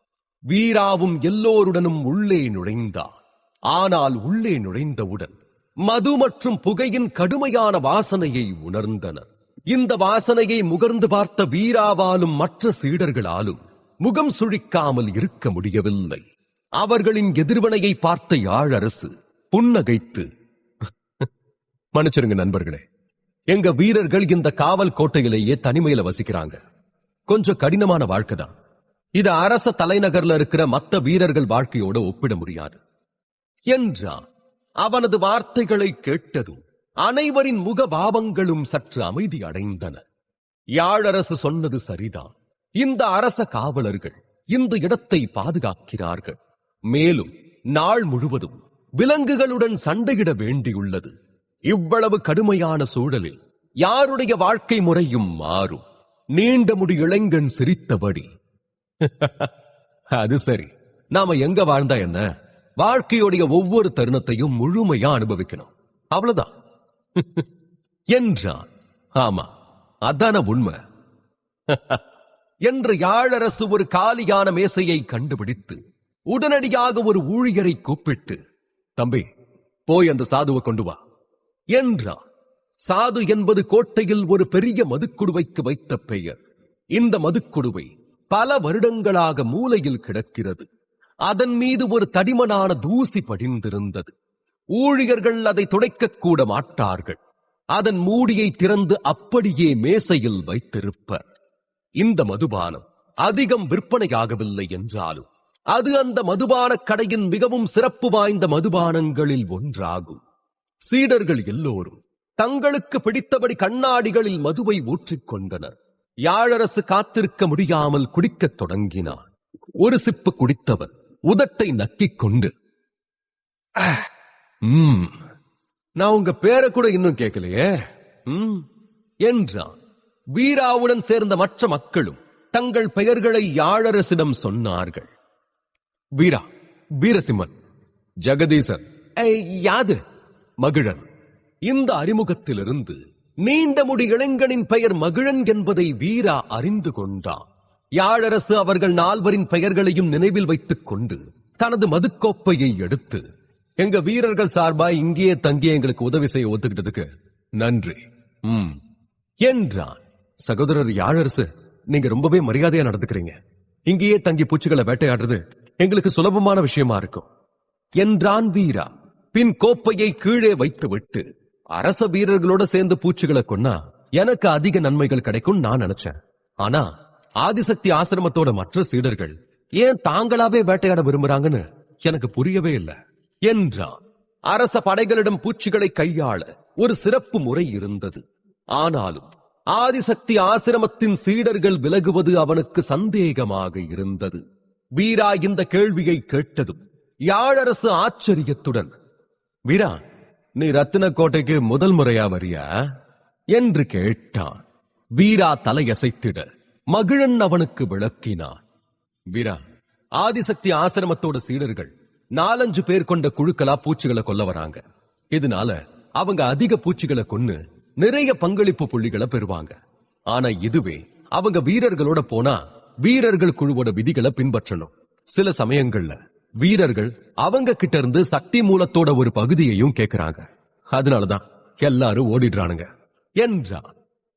வீராவும் எல்லோருடனும் உள்ளே நுழைந்தார். ஆனால் உள்ளே நுழைந்தவுடன் மது மற்றும் புகையின் கடுமையான வாசனையை உணர்ந்தனர். இந்த வாசனையை முகர்ந்து பார்த்த வீராவாலும் மற்ற சீடர்களாலும் முகம் சுழிக்காமல் இருக்க முடியவில்லை. அவர்களின் எதிர்வினையை பார்த்த யாழரசு புன்னகைத்து, மன்னிச்சிருங்க நண்பர்களே, எங்க வீரர்கள் இந்த காவல் கோட்டையிலேயே தனிமையில வசிக்கிறாங்க. கொஞ்சம் கடினமான வாழ்க்கைதான். இது அரச தலைநகர்ல இருக்கிற மத்த வீரர்கள் வாழ்க்கையோட ஒப்பிட முடியாது என்றான். அவனது வார்த்தைகளை கேட்டதும் அனைவரின் முகபாவங்களும் சற்று அமைதி அடைந்தன. யாழரசு சொன்னது சரிதான். இந்த அரச காவலர்கள் இந்த இடத்தை பாதுகாக்கிறார்கள். மேலும் நாள் முழுவதும் விலங்குகளுடன் சண்டையிட வேண்டியுள்ளது. இவ்வளவு கடுமையான சூழலில் யாருடைய வாழ்க்கை முறையும் மாறும். நீண்ட முடி இளைஞன் சிரித்தபடி, அது சரி, நாம எங்க வாழ்ந்தா என்ன, வாழ்க்கையுடைய ஒவ்வொரு தருணத்தையும் முழுமையா அனுபவிக்கணும், அவ்வளவுதான் என்றான். ஆமா, அதான உண்மை என்று யாழரசு ஒரு காலியான மேசையை கண்டுபிடித்து உடனடியாக ஒரு ஊழியரை கூப்பிட்டு, தம்பி, போய் அந்த சாதுவை கொண்டு வா என்றான். சாது என்பது கோட்டையில் ஒரு பெரிய மதுக்குடுவைக்கு வைத்த பெயர். இந்த மதுக்குடுவை பல வருடங்களாக மூலையில் கிடக்கிறது. அதன் மீது ஒரு தடிமனான தூசி படிந்திருந்தது. ஊழியர்கள் அதை துடைக்க கூட மாட்டார்கள். அதன் மூடியை திறந்து அப்படியே மேசையில் வைத்திருப்பர். இந்த மதுபானம் அதிகம் விற்பனையாகவில்லை என்றாலும் அது அந்த மதுபான கடையின் மிகவும் சிறப்பு வாய்ந்த மதுபானங்களில் ஒன்றாகும். சீடர்கள் எல்லோரும் தங்களுக்கு பிடித்தபடி கண்ணாடிகளில் மதுவை ஊற்றிக் கொண்டனர். யாழரசு காத்திருக்க முடியாமல் குடிக்கத் தொடங்கினான். ஒரு சிப்பு குடித்தவன் உதட்டை நக்கிக் கொண்டு, நான் உங்க பேரை கூட இன்னும் கேட்கலையே என்றான். வீராவுடன் சேர்ந்த மற்ற மக்களும் தங்கள் பெயர்களை யாழரசிடம் சொன்னார்கள். வீரா, வீரசிம்மன், ஜெகதீசன், யாது, மகிழன். இந்த அறிமுகத்திலிருந்து நீண்ட முடி இளைஞனின் பெயர் மகிழன் என்பதை வீரா அறிந்து கொண்டான். யாழரசு அவர்கள் நால்வரின் பெயர்களையும் நினைவில் வைத்துக் கொண்டு தனது மதுக்கோப்பையை எடுத்து, எங்க வீரர்கள் சார்பா இங்கேயே தங்கி எங்களுக்கு உதவி செய்ய ஒத்துக்கிட்டதுக்கு நன்றி என்றான். சகோதரர் யாழரசு, நீங்க ரொம்பவே மரியாதையா நடந்துக்கிறீங்க. இங்கேயே தங்கி பூச்சிகளை வேட்டையாடுறது எங்களுக்கு சுலபமான விஷயமா இருக்கும் என்றான் வீரா. பின் கோப்பையை கீழே வைத்துவிட்டு, அரச வீரர்களோட சேர்ந்து பூச்சிகளை கொன்னா எனக்கு அதிக நன்மைகள் கிடைக்கும் நான் நினைச்சேன். ஆனா ஆதிசக்தி ஆசிரமத்தோட மற்ற சீடர்கள் ஏன் தாங்களாவே வேட்டையாட விரும்புறாங்கன்னு எனக்கு புரியவே இல்லை என்றான். அரச படைகளிடம் பூச்சிகளை கையாள ஒரு சிறப்பு முறை இருந்தது. ஆனாலும் ஆதிசக்தி ஆசிரமத்தின் சீடர்கள் விலகுவது அவனுக்கு சந்தேகமாக இருந்தது. வீரா இந்த கேள்வியை கேட்டதும் யாழரசு ஆச்சரியத்துடன், வீரா, நீ ரத்தின கோட்டைக்கு முதல் முறையா வரியா என்று கேட்டான். வீரா தலையசைத்திட மகிழன் அவனுக்கு விளக்கினான். வீரா, ஆதிசக்தி ஆசிரமத்தோட சீடர்கள் 4-5 பேர் கொண்ட குழுக்களா பூச்சிகளை கொல்ல வராங்க. இதனால அவங்க அதிக பூச்சிகளை கொன்னு நிறைய பங்களிப்பு புள்ளிகளை பெறுவாங்க. ஆனா இதுவே அவங்க வீரர்களோட போனா வீரர்கள் குழுவோட விதிகளை பின்பற்றணும். சில சமயங்கள்ல வீரர்கள் அவங்க கிட்ட இருந்து சக்தி மூலத்தோட ஒரு பகுதியையும் கேட்கிறாங்க. அதனாலதான் எல்லாரும் ஓடிடுறானுங்க என்றான்.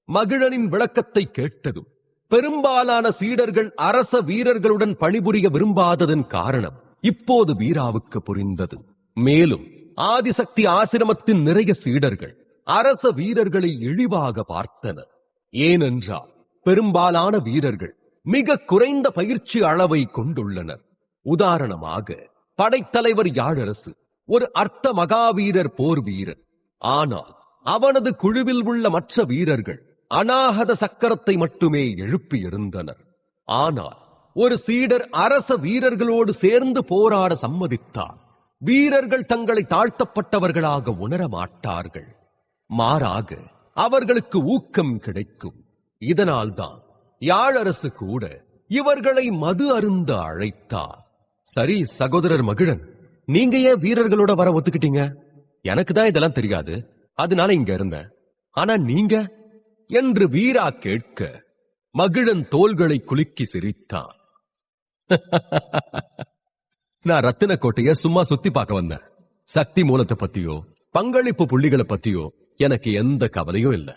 மகிழனின் விளக்கத்தை கேட்டதும் பெரும்பாலான சீடர்கள் அரச வீரர்களுடன் பணிபுரிய விரும்பாததன் காரணம் இப்போது வீராவுக்கு புரிந்தது. மேலும் ஆதிசக்தி ஆசிரமத்தின் நிறைய சீடர்கள் அரச வீரர்களை இழிவாக பார்த்தனர். ஏனென்றால் பெரும்பாலான வீரர்கள் மிக குறைந்த பயிற்சி அளவை கொண்டுள்ளனர். உதாரணமாக படைத்தலைவர் யாழரசு ஒரு அர்த்த மகாவீரர் போர் வீரர். ஆனால் அவனது குழுவில் உள்ள மற்ற வீரர்கள் அநாகத சக்கரத்தை மட்டுமே எழுப்பியிருந்தனர். ஆனால் ஒரு சீடர் அரச வீரர்களோடு சேர்ந்து போராட சம்மதித்தார் வீரர்கள் தங்களை தாழ்த்தப்பட்டவர்களாக உணர மாட்டார்கள். மாறாக அவர்களுக்கு ஊக்கம் கிடைக்கும். இதனால்தான் யாழரசு கூட இவர்களை மது அருந்த அழைத்தார். சரி சகோதரர் மகிழன், நீங்க ஏன் வீரர்களோட வர ஒத்துக்கிட்டீங்க? எனக்கு தான் இதெல்லாம் தெரியாது, அதனால இங்க இருந்தேன். ஆனா நீங்க என்று வீரா கேட்க மகிழன் தோள்களை குலுக்கி சிரித்தான். நான் ரத்தின கோட்டைய சும்மா சுத்தி பார்க்க வந்தேன். சக்தி மூலத்தை பத்தியோ பங்களிப்பு புள்ளிகளை பத்தியோ எனக்கு எந்த கவலையும் இல்லை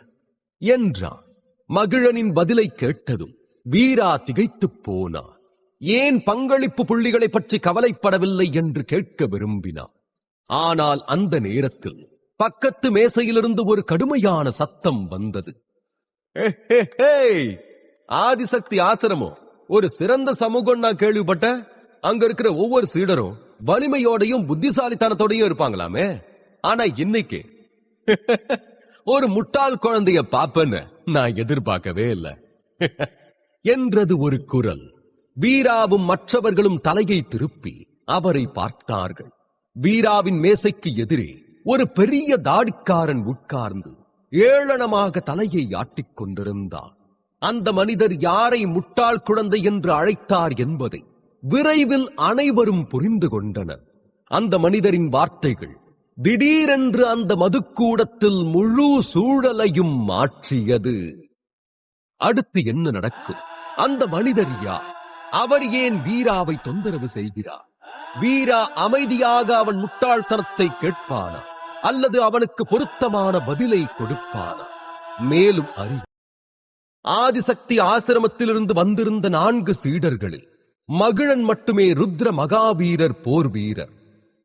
என்றான். மகிழனின் பதிலை கேட்டதும் வீரா திகைத்து போனான். ஏன் பங்களிப்பு புள்ளிகளை பற்றி கவலைப்படவில்லை என்று கேட்க விரும்பினான். ஆனால் அந்த நேரத்தில் பக்கத்து மேசையிலிருந்து ஒரு கடுமையான சத்தம் வந்தது. ஆதிசக்தி ஆசிரமம் ஒரு சிறந்த சமூகம் நான் கேள்விப்பட்ட. அங்க இருக்கிற ஒவ்வொரு சீடரும் வலிமையோடையும் புத்திசாலித்தனத்தோடையும் இருப்பாங்களாமே. ஆனா இன்னைக்கு ஒரு முட்டாள் குழந்தைய பாப்பன்னு நான் எதிர்பார்க்கவே இல்லை என்றது ஒரு குரல். வீராவும் மற்றவர்களும் தலையை திருப்பி அவரை பார்த்தார்கள். வீராவின் மேசைக்கு எதிரே ஒரு பெரிய தாடிக்காரன் உட்கார்ந்து ஏளனமாக தலையை ஆட்டிக் கொண்டிருந்தார். அந்த மனிதர் யாரை முட்டாள் குழந்தை என்று அழைத்தார் என்பதை விரைவில் அனைவரும் புரிந்து கொண்டனர். அந்த மனிதரின் வார்த்தைகள் திடீரென்று அந்த மதுக்கூடத்தில் முழு சூழலையும் மாற்றியது. அடுத்து என்ன நடக்கும்? அந்த மனிதர் யார்? அவர் ஏன் வீராவை தொந்தரவு செய்கிறார்? வீரா அமைதியாக அவன் முட்டாள்தனத்தை கேட்பானா அல்லது அவனுக்கு பொருத்தமான பதிலை கொடுப்பானா? மேலும் அறிவு. ஆதிசக்தி ஆசிரமத்திலிருந்து வந்திருந்த 4 சீடர்களில் மகிழன் மட்டுமே ருத்ர மகாவீரர் போர் வீரர்.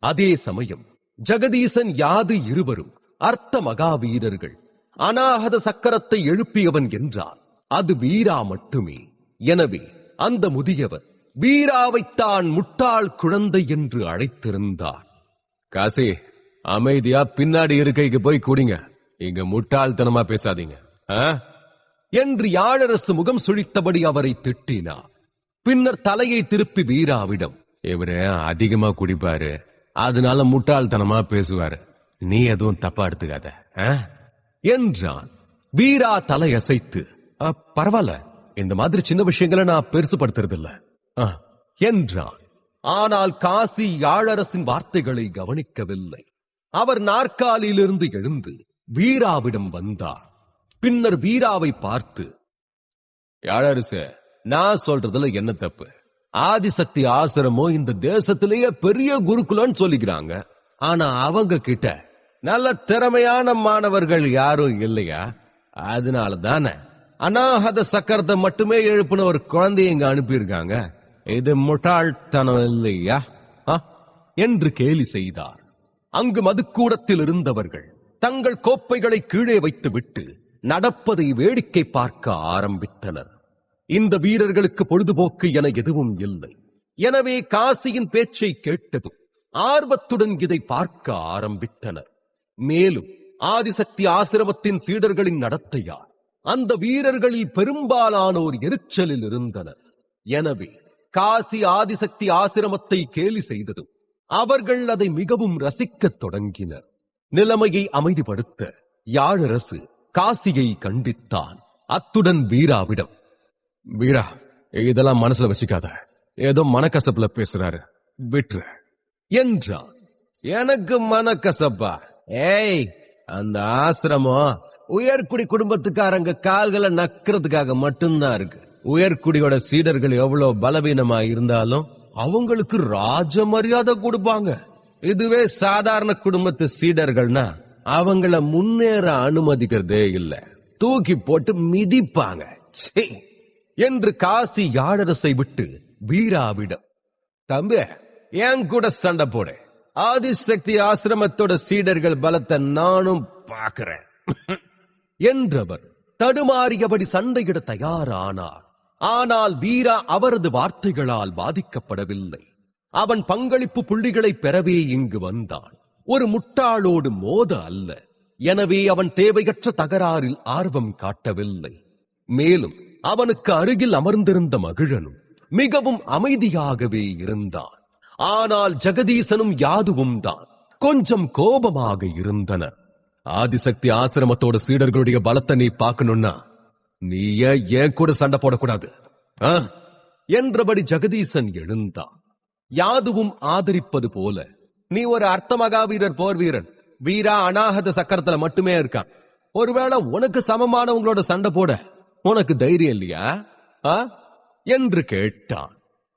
அதே சமயம் ஜெகதீசன் யாது இருவரும் அர்த்த மகாவீரர்கள். அநாகத சக்கரத்தை எழுப்பியவன் என்றால் அது வீரா மட்டுமே. எனவே அந்த முதியவர் வீராவைத்தான் முட்டாள் குழந்தை என்று அழைத்திருந்தார். காசி, அமைதியா பின்னாடி இருக்கைக்கு போய் கூடிங்க, இங்க முட்டாள்தனமா பேசாதீங்க என்று யாழரசு முகம் சுழித்தபடி அவரை திட்டினார். பின்னர் தலையை திருப்பி வீராவிடம், இவரு அதிகமா குடிப்பாரு, அதனால முட்டாள்தனமா பேசுவாரு, நீ எதுவும் தப்பா எடுத்துக்காத என்றான். வீரா தலையசைத்து, பரவாயில்ல, இந்த மாதிரி சின்ன விஷயங்களை நான் பெருசுபடுத்துறது இல்ல என்றான். ஆனால் காசி யாழரசின் வார்த்தைகளை கவனிக்கவில்லை. அவர் நாற்காலியிலிருந்து எழுந்து வீராவிடம் வந்தார். பின்னர் வீராவை பார்த்து, யாழரசே, நான் சொல்றதுல என்ன தப்பு? ஆதிசக்தி ஆசிரமம் இந்த தேசத்திலேயே பெரிய குருகுலம்னு சொல்லிக்கிறாங்க. ஆனா அவங்க கிட்ட நல்ல திறமையான மாணவர்கள் யாரும் இல்லையா? அதனால தானே அநாகத சக்கரத்தை மட்டுமே எழுப்பின ஒரு குழந்தைய இங்க அனுப்பியிருக்காங்க. இது முட்டாள்தனம் இல்லையா என்று கேலி செய்தார். அங்கு மதுக்கூடத்தில் இருந்தவர்கள் தங்கள் கோப்பைகளை கீழே வைத்துவிட்டு நடப்பதை வேடிக்கை பார்க்க ஆரம்பித்தனர். இந்த வீரர்களுக்கு பொழுதுபோக்கு என எதுவும் இல்லை. எனவே காசியின் பேச்சை கேட்டதும் ஆர்வத்துடன் இதை பார்க்க ஆரம்பித்தனர். மேலும் ஆதிசக்தி ஆசிரமத்தின் சீடர்களின் நடத்தையால் அந்த வீரர்களில் பெரும்பாலானோர் எரிச்சலில் இருந்தனர். எனவே காசி ஆதிசக்தி ஆசிரமத்தை கேலி செய்ததும் அவர்கள் அதை மிகவும் ரசிக்கத் தொடங்கினர். நிலைமையை அமைதிப்படுத்த யாழரசு காசியை கண்டித்தான். அத்துடன் வீராவிடம், வீரா, இதெல்லாம் மனசுல வச்சுக்காத, ஏதோ மனக்கசப்புல பேசுறாரு, விட்டு என்றான். எனக்கு மனக்கசப்பா? ஏய், அந்த ஆசிரமம் உயர்குடி குடும்பத்துக்காரங்க கால்களை நக்கிறதுக்காக மட்டும்தான் இருக்கு. உயர்குடியோட சீடர்கள் எவ்வளவு பலவீனமா இருந்தாலும் அவங்களுக்கு ராஜ மரியாதை கொடுப்பாங்க. இதுவே சாதாரண குடும்பத்து சீடர்கள்னா அவங்கள முன்னேற அனுமதிக்கிறதே இல்ல, தூக்கி போட்டு மிதிப்பாங்க என்று காசி யாழரசை விட்டு வீராவிடம், தம்பி, என் கூட சண்டை போட, ஆதிசக்தி ஆசிரமத்தோட சீடர்கள் பலத்தை நானும் பார்க்கிறேன் என்றவர் தடுமாறியபடி சண்டையிட தயாரானார். ஆனால் வீரா அவரது வார்த்தைகளால் பாதிக்கப்படவில்லை. அவன் பங்களிப்பு புள்ளிகளை பெறவே இங்கு வந்தான், ஒரு முட்டாளோடு மோத அல்ல. எனவே அவன் தேவையற்ற தகராறில் ஆர்வம் காட்டவில்லை. மேலும் அவனுக்கு அருகில் அமர்ந்திருந்த மகிழனும் மிகவும் அமைதியாகவே இருந்தான். ஆனால் ஜெகதீசனும் யாதுவும் தான் கொஞ்சம் கோபமாக இருந்தனர். ஆதிசக்தி ஆசிரமத்தோட சீடர்களுடைய பலத்தை நீ பார்க்கணும்னா நீ ஏன் கூட சண்டை போடக்கூடாது என்றபடி ஜெகதீசன் எழுந்தான். யாதுவும் ஆதரிப்பது போல, நீ ஒரு அர்த்த மகாவீரர் போர் வீரன், வீரா அநாகத சக்கரத்துல மட்டுமே இருக்கான். ஒருவேளை உனக்கு சமமானவங்களோட சண்டை போட உனக்கு தைரியம் இல்லையா என்று கேட்டான்.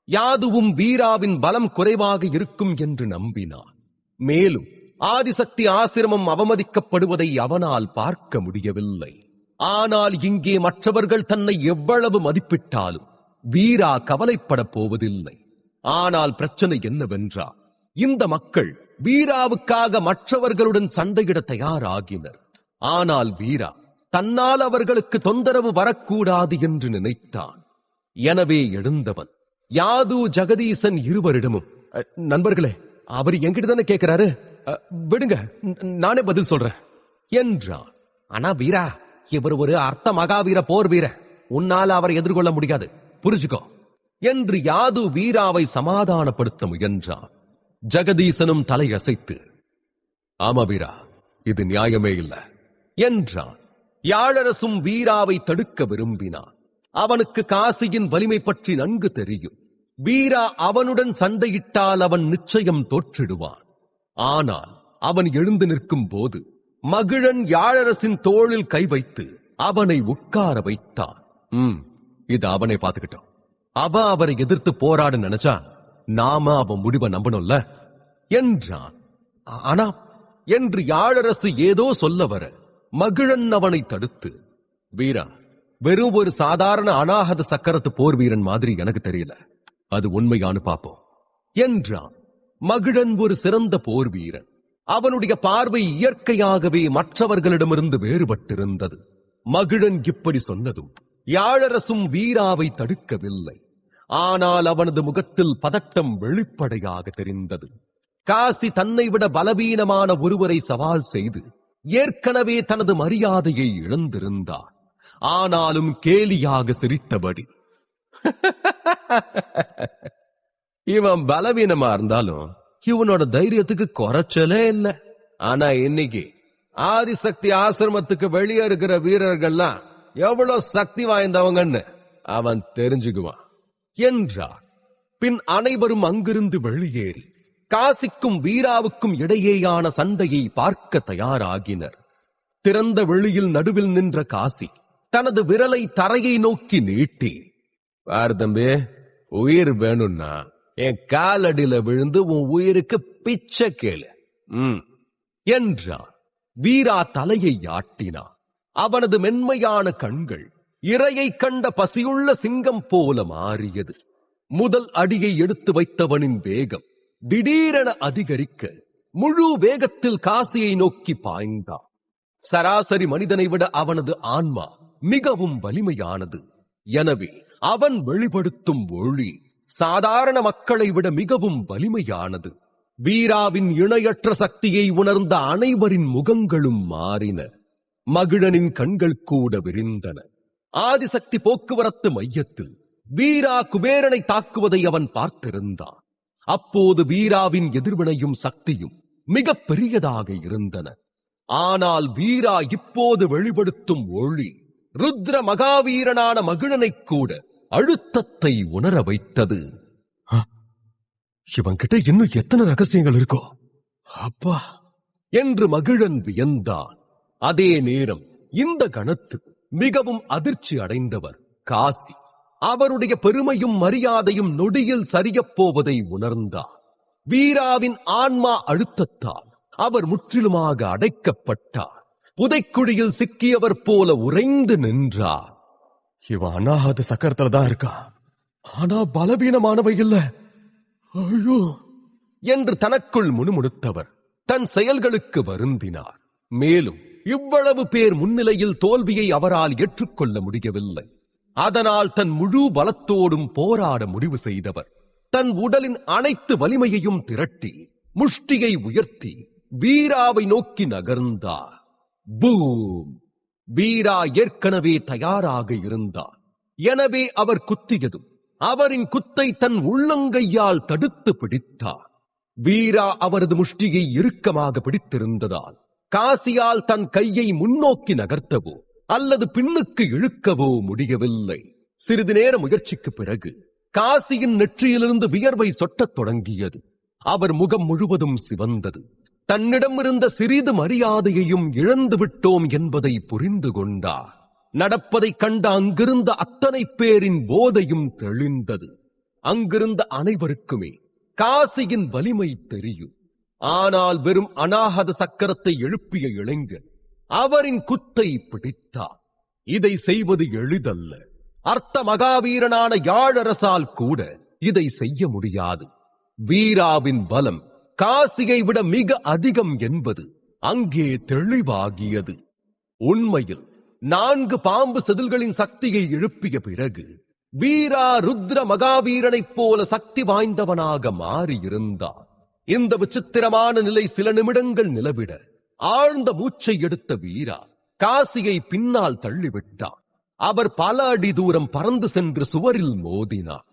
யாதுவும் வீராவின் பலம் குறைவாக இருக்கும் என்று நம்பினான். மேலும் ஆதிசக்தி ஆசிரமம் அவமதிக்கப்படுவதை அவனால் பார்க்க முடியவில்லை. ஆனால் இங்கே மற்றவர்கள் தன்னை எவ்வளவு மதிப்பிட்டாலும் வீரா கவலைப்பட போவதில்லை. ஆனால் பிரச்சனை என்னவென்றால், இந்த மக்கள் வீராவுக்காக மற்றவர்களுடன் சண்டையிட தயாராகினர். ஆனால் வீரா தன்னால் அவர்களுக்கு தொந்தரவு வரக்கூடாது என்று நினைத்தான். எனவே எழுந்தவன் யாது ஜெகதீசன் இருவரிடமும், நண்பர்களே, அவர் என்கிட்ட தானே கேட்கிறாரு, விடுங்க, நானே பதில் சொல்றேன் என்றான். ஆனா வீரா, இவர் ஒரு அர்த்த மகாவீர போர் வீர, உன்னால அவரை எதிர்கொள்ள முடியாது, புரிஞ்சுக்கோ என்று யாது வீராவை சமாதானப்படுத்த முயன்றான். ஜெகதீசனும் தலையசைத்து, ஆமா வீரா, இது நியாயமே இல்லை என்றான். யாழரசும் வீராவை தடுக்க விரும்பினான். அவனுக்கு காசியின் வலிமை பற்றி நன்கு தெரியும். வீரா அவனுடன் சண்டையிட்டால் அவன் நிச்சயம் தோற்றிடுவான். ஆனால் அவன் எழுந்து நிற்கும் போது மகிழன் யாழரசின் தோளில் கை வைத்து அவனை உட்கார வைத்தான். இது அவனை பார்த்துக்கிட்டோம். அவரை எதிர்த்து போராட நினைச்சா நாம அவன் முடிவை நம்பணும்ல என்றான். ஆனா என்று யாழரசு ஏதோ சொல்ல வர மகிழன் அவனை தடுத்து, வீரா, வெறும் ஒரு சாதாரண அநாகத சக்கரத்து போர் வீரன் மாதிரி எனக்கு தெரியல, அது உண்மையானு பாப்போம் என்றான். மகிழன் ஒரு சிறந்த போர் வீரன். அவனுடைய பார்வை இயற்கையாகவே மற்றவர்களிடமிருந்து வேறுபட்டிருந்தது. மகிழன் இப்படி சொன்னதும் யாழரசும் வீராவை தடுக்கவில்லை. ஆனால் அவனது முகத்தில் பதட்டம் வெளிப்படையாக தெரிந்தது. காசி தன்னை விட பலவீனமான ஒருவரை சவால் செய்து ஏற்கனவே தனது மரியாதையை இழந்திருந்தார். ஆனாலும் கேலியாக சிரித்தபடி, இவன் பலவீனமா இருந்தாலும் இவனோட தைரியத்துக்கு குறைச்சலே இல்லை. ஆனா இன்னைக்கு ஆதிசக்தி ஆசிரமத்துக்கு வெளியே இருக்கிற வீரர்கள்லாம் எவ்வளவு சக்தி வாய்ந்தவங்கன்னு அவன் தெரிஞ்சுக்குவான் என்றார். பின் அனைவரும் அங்கிருந்து வெளியேறி காசிக்கும் வீராவுக்கும் இடையேயான சண்டையை பார்க்க தயாராகினர். திறந்த வெளியில் நடுவில் நின்ற காசி தனது விரலை தரையை நோக்கி நீட்டி, பார் தம்பி, உயிர் வேணும்னா என் காலடியில விழுந்து உன் உயிருக்கு பிச்சை கேளு என்றார். வீரா தலையை ஆட்டினார். அவனது மென்மையான கண்கள் இரையை கண்ட பசியுள்ள சிங்கம் போல மாறியது. முதல் அடியை எடுத்து வைத்தவனின் வேகம் திடீரென அதிகரிக்க முழு வேகத்தில் காசியை நோக்கி பாய்ந்தான். சராசரி மனிதனை விட அவனது ஆன்மா மிகவும் வலிமையானது. எனவே அவன் வெளிப்படுத்தும் ஒளி சாதாரண மக்களை விட மிகவும் வலிமையானது. வீராவின் இணையற்ற சக்தியை உணர்ந்த அனைவரின் முகங்களும் மாறின. மகிழனின் கண்கள் கூட விரிந்தன. ஆதிசக்தி போக்குவரத்து மையத்தில் வீரா குபேரனை தாக்குவதை அவன் பார்த்திருந்தான். அப்போது வீராவின் எதிர்வினையும் சக்தியும் மிக பெரியதாக இருந்தன. ஆனால் வீரா இப்போது வெளிப்படுத்தும் ஒளி ருத்ர மகாவீரனான மகிழனை கூட அழுத்தத்தை உணர வைத்தது. இவன்கிட்ட இன்னும் எத்தனை ரகசியங்கள் இருக்கோ அப்பா என்று மகிழன் வியந்தான். அதே நேரம் இந்த கணத்தில் மிகவும் அதிர்ச்சி அடைந்தவர் காசி. அவருடைய பெருமையும் மரியாதையும் நொடியில் சரியப் போவதை உணர்ந்தார். வீராவின் ஆன்மா அழுத்தத்தால் அவர் முற்றிலுமாக அடைக்கப்பட்டார். புதைக்குழியில் சிக்கியவர் போல உறைந்து நின்றார். இவன் அனாஹத சக்கரத்துல தான் இருக்கான், ஆனா பலவீனமானவை இல்ல, ஐயோ என்று தனக்குள் முணுமுணுத்தவர் தன் செயல்களுக்கு வருந்தினார். மேலும் இவ்வளவு பேர் முன்னிலையில் தோல்வியை அவரால் ஏற்றுக்கொள்ள முடியவில்லை. அதனால் தன் முழு பலத்தோடும் போராட முடிவு செய்தவர் தன் உடலின் அனைத்து வலிமையையும் திரட்டி முஷ்டியை உயர்த்தி வீராவை நோக்கி நகர்ந்தார். பூம்! வீரா ஏற்கனவே தயாராக இருந்தார். எனவே அவர் குத்தியதும் அவரின் குத்தை தன் உள்ளங்கையால் தடுத்து பிடித்தார். வீரா அவரது முஷ்டியை இறுக்கமாக பிடித்திருந்ததால் காசியால் தன் கையை முன்னோக்கி நகர்த்தவோ அல்லது பின்னுக்கு இழுக்கவோ முடியவில்லை. சிறிது நேர முயற்சிக்கு பிறகு காசியின் நெற்றியிலிருந்து வியர்வை சொட்டத் தொடங்கியது. அவர் முகம் முழுவதும் சிவந்தது. தன்னிடம் இருந்த சிறிது மரியாதையையும் இழந்து விட்டோம் என்பதை புரிந்து கொண்டார். நடப்பதைக் கண்ட அங்கிருந்த அத்தனை பேரின் போதையும் தெளிந்தது. அங்கிருந்த அனைவருக்குமே காசியின் வலிமை தெரியும். ஆனால் வெறும் அநாகத சக்கரத்தை எழுப்பிய இளைஞன் அவரின் குத்தை பிடித்தார். இதை செய்வது எளிதல்ல. அர்த்த மகாவீரனான யாழரசால் கூட இதை செய்ய முடியாது. வீராவின் பலம் காசியை விட மிக அதிகம் என்பது அங்கே தெளிவாகியது. உண்மையில் 4 பாம்பு செதில்களின் சக்தியை எழுப்பிய பிறகு வீரா ருத்ர மகாவீரனைப் போல சக்தி வாய்ந்தவனாக மாறியிருந்தார். இந்த விசித்திரமான நிலை சில நிமிடங்கள் நிலவிட ஆழ்ந்த மூச்சை எடுத்த வீரா காசியை பின்னால் தள்ளிவிட்டார். அவர் பல அடி தூரம் பறந்து சென்று சுவரில் மோதினார்.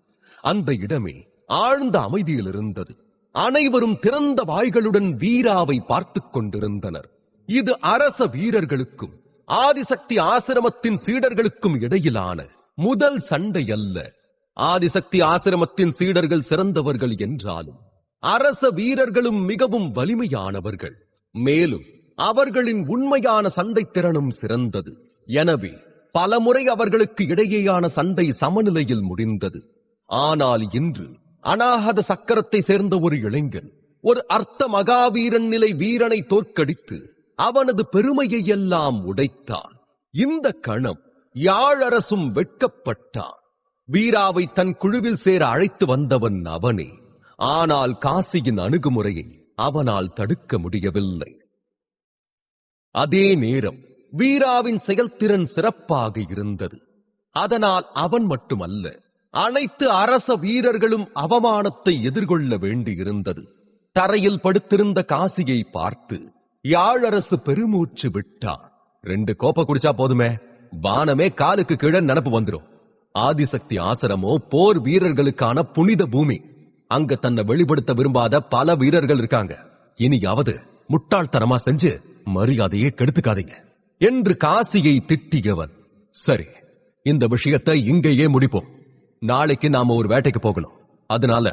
அந்த இடமே ஆழ்ந்த அமைதியில் இருந்தது. அனைவரும் திறந்த வாய்களுடன் வீராவை பார்த்துக் கொண்டிருந்தனர். இது அரச வீரர்களுக்கும் ஆதிசக்தி ஆசிரமத்தின் சீடர்களுக்கும் இடையிலான முதல் சண்டை அல்ல. ஆதிசக்தி ஆசிரமத்தின் சீடர்கள் சிறந்தவர்கள் என்றாலும் அரச வீரர்களும் மிகவும் வலிமையானவர்கள். மேலும் அவர்களின் உண்மையான சண்டை திறனும் சிறந்தது. எனவே பலமுறை அவர்களுக்கு இடையேயான சண்டை சமநிலையில் முடிந்தது. ஆனால் இன்று அநாகத சக்கரத்தை சேர்ந்த ஒரு இளைஞன் ஒரு அர்த்த மகாவீரன் நிலை வீரனை தோற்கடித்து அவனது பெருமையை எல்லாம் உடைத்தான். இந்த கணம் யாழரசும் வெட்கப்பட்டான். வீராவை தன் குழுவில் சேர அழைத்து வந்தவன் அவனே. ஆனால் காசியின் அணுகுமுறையை அவனால் தடுக்க முடியவில்லை. அதே நேரம் வீராவின் செயல்திறன் சிறப்பாக இருந்தது. அதனால் அவன் மட்டுமல்ல, அனைத்து அரச வீரர்களும் அவமானத்தை எதிர்கொள்ள வேண்டியிருந்தது. தரையில் படுத்திருந்த காசியை பார்த்து யாழரசு பெருமூச்சு விட்டான். 2 கோப்பை குடிச்சா போதுமே, வானமே காலுக்கு கீழே நினப்பு வந்துடும். ஆதிசக்தி ஆசிரமோ போர் வீரர்களுக்கான புனித பூமி. அங்க தன்னை வெளிப்படுத்த விரும்பாத பல வீரர்கள் இருக்காங்க. இனியாவது முட்டாள்தனமா செஞ்சு மரியாதையை கெடுத்துக்காதீங்க என்று காசியை திட்டியவன், சரி, இந்த விஷயத்தை இங்கேயே முடிப்போம். நாளைக்கு நாம ஒரு வேட்டைக்கு போகணும். அதனால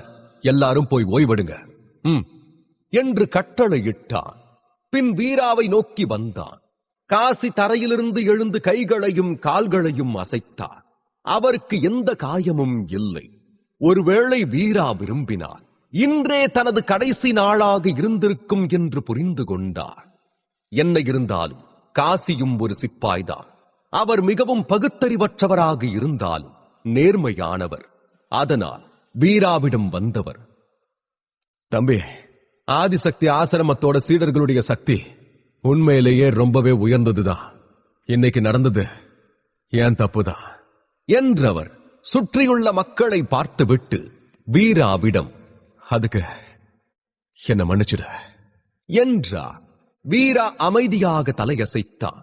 எல்லாரும் போய் ஓய்வெடுங்க என்று கட்டளையிட்டான். பின் வீராவை நோக்கி வந்தான். காசி தரையிலிருந்து எழுந்து கைகளையும் கால்களையும் அசைத்தார். அவருக்கு எந்த காயமும் இல்லை. ஒருவேளை வீரா விரும்பினார் இன்றே தனது கடைசி நாளாக இருந்திருக்கும் என்று புரிந்து கொண்டார். என்ன இருந்தாலும் காசியும் ஒரு சிப்பாய்தான். அவர் மிகவும் பகுத்தறிவற்றவராக இருந்தாலும் நேர்மையானவர். அதனால் வீராவிடம் வந்தவர், தம்பி, ஆதிசக்தி ஆசிரமத்தோட சீடர்களுடைய சக்தி உண்மையிலேயே ரொம்பவே உயர்ந்ததுதான். இன்னைக்கு நடந்தது ஏன் தப்புதான் என்றவர் சுற்றியுள்ள மக்களை பார்த்துவிட்டு வீராவிடம், அதுக்கு என்ன மன்னிச்சிட என்றார். வீரா அமைதியாக தலையசைத்தான்.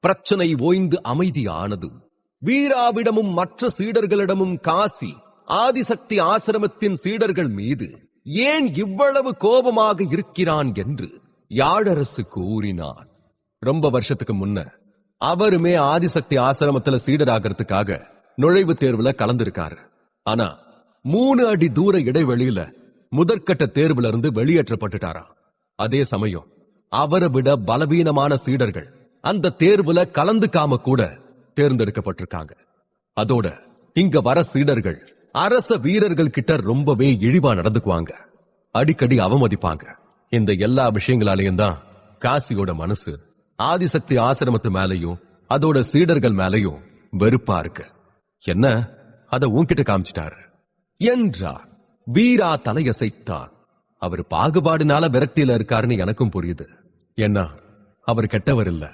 பிரச்சனை ஓய்ந்து அமைதியானதும் வீராவிடமும் மற்ற சீடர்களிடமும் காசி ஆதிசக்தி ஆசிரமத்தின் சீடர்கள் மீது ஏன் இவ்வளவு கோபமாக இருக்கிறான் என்று யாழரசு கூறினான். ரொம்ப வருஷத்துக்கு முன்ன அவருமே ஆதிசக்தி ஆசிரமத்துல சீடராகிறதுக்காக நுழைவுத் தேர்வுல கலந்திருக்காரு. ஆனா 3 அடி தூர இடைவெளியில முதற்கட்ட தேர்வுல இருந்து வெளியேற்றப்பட்டுட்டாராம். அதே சமயம் அவரை விட பலவீனமான சீடர்கள் அந்த தேர்வுல கலந்துக்காம கூட தேர்ந்தெடுக்கப்பட்டிருக்காங்க. அதோட இங்க வர சீடர்கள் அரச வீரர்கள் கிட்ட ரொம்பவே இழிவா நடந்துக்குவாங்க, அடிக்கடி அவமதிப்பாங்க. இந்த எல்லா விஷயங்களாலையும் தான் காசியோட மனசு ஆதிசக்தி ஆசிரமத்து மேலையும் அதோட சீடர்கள் மேலையும் வெறுப்பா இருக்கு. என்ன, அத உன்கிட்ட காமிச்சிட்டாரு என்றார். வீரா தலையசைத்தான். அவர் பாகுபாடுனால விரக்தியில இருக்காருன்னு எனக்கும் புரியுது. என்ன, அவர் கெட்டவர் இல்ல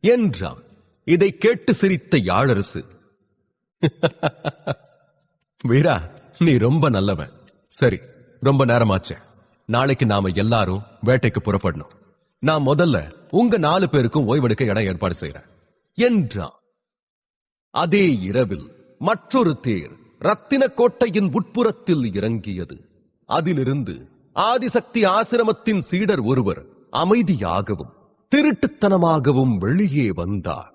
என்றான். இதை கேட்டு சிரித்த யாழரசு, வீரா, நீ ரொம்ப நல்லவன். சரி, ரொம்ப நேரமாச்சு. நாளைக்கு நாம எல்லாரும் வேட்டைக்கு புறப்படணும். நான் முதல்ல உங்க 4 பேருக்கும் ஓய்வெடுக்க இடம் ஏற்பாடு செய்யறேன் என்றான். அதே இரவில் மற்றொரு தேர் ரத்தின கோட்டையின் உட்புறத்தில் இறங்கியது. அதிலிருந்து ஆதிசக்தி ஆசிரமத்தின் சீடர் ஒருவர் அமைதியாகவும் திருட்டுத்தனமாகவும் வெளியே வந்தார்.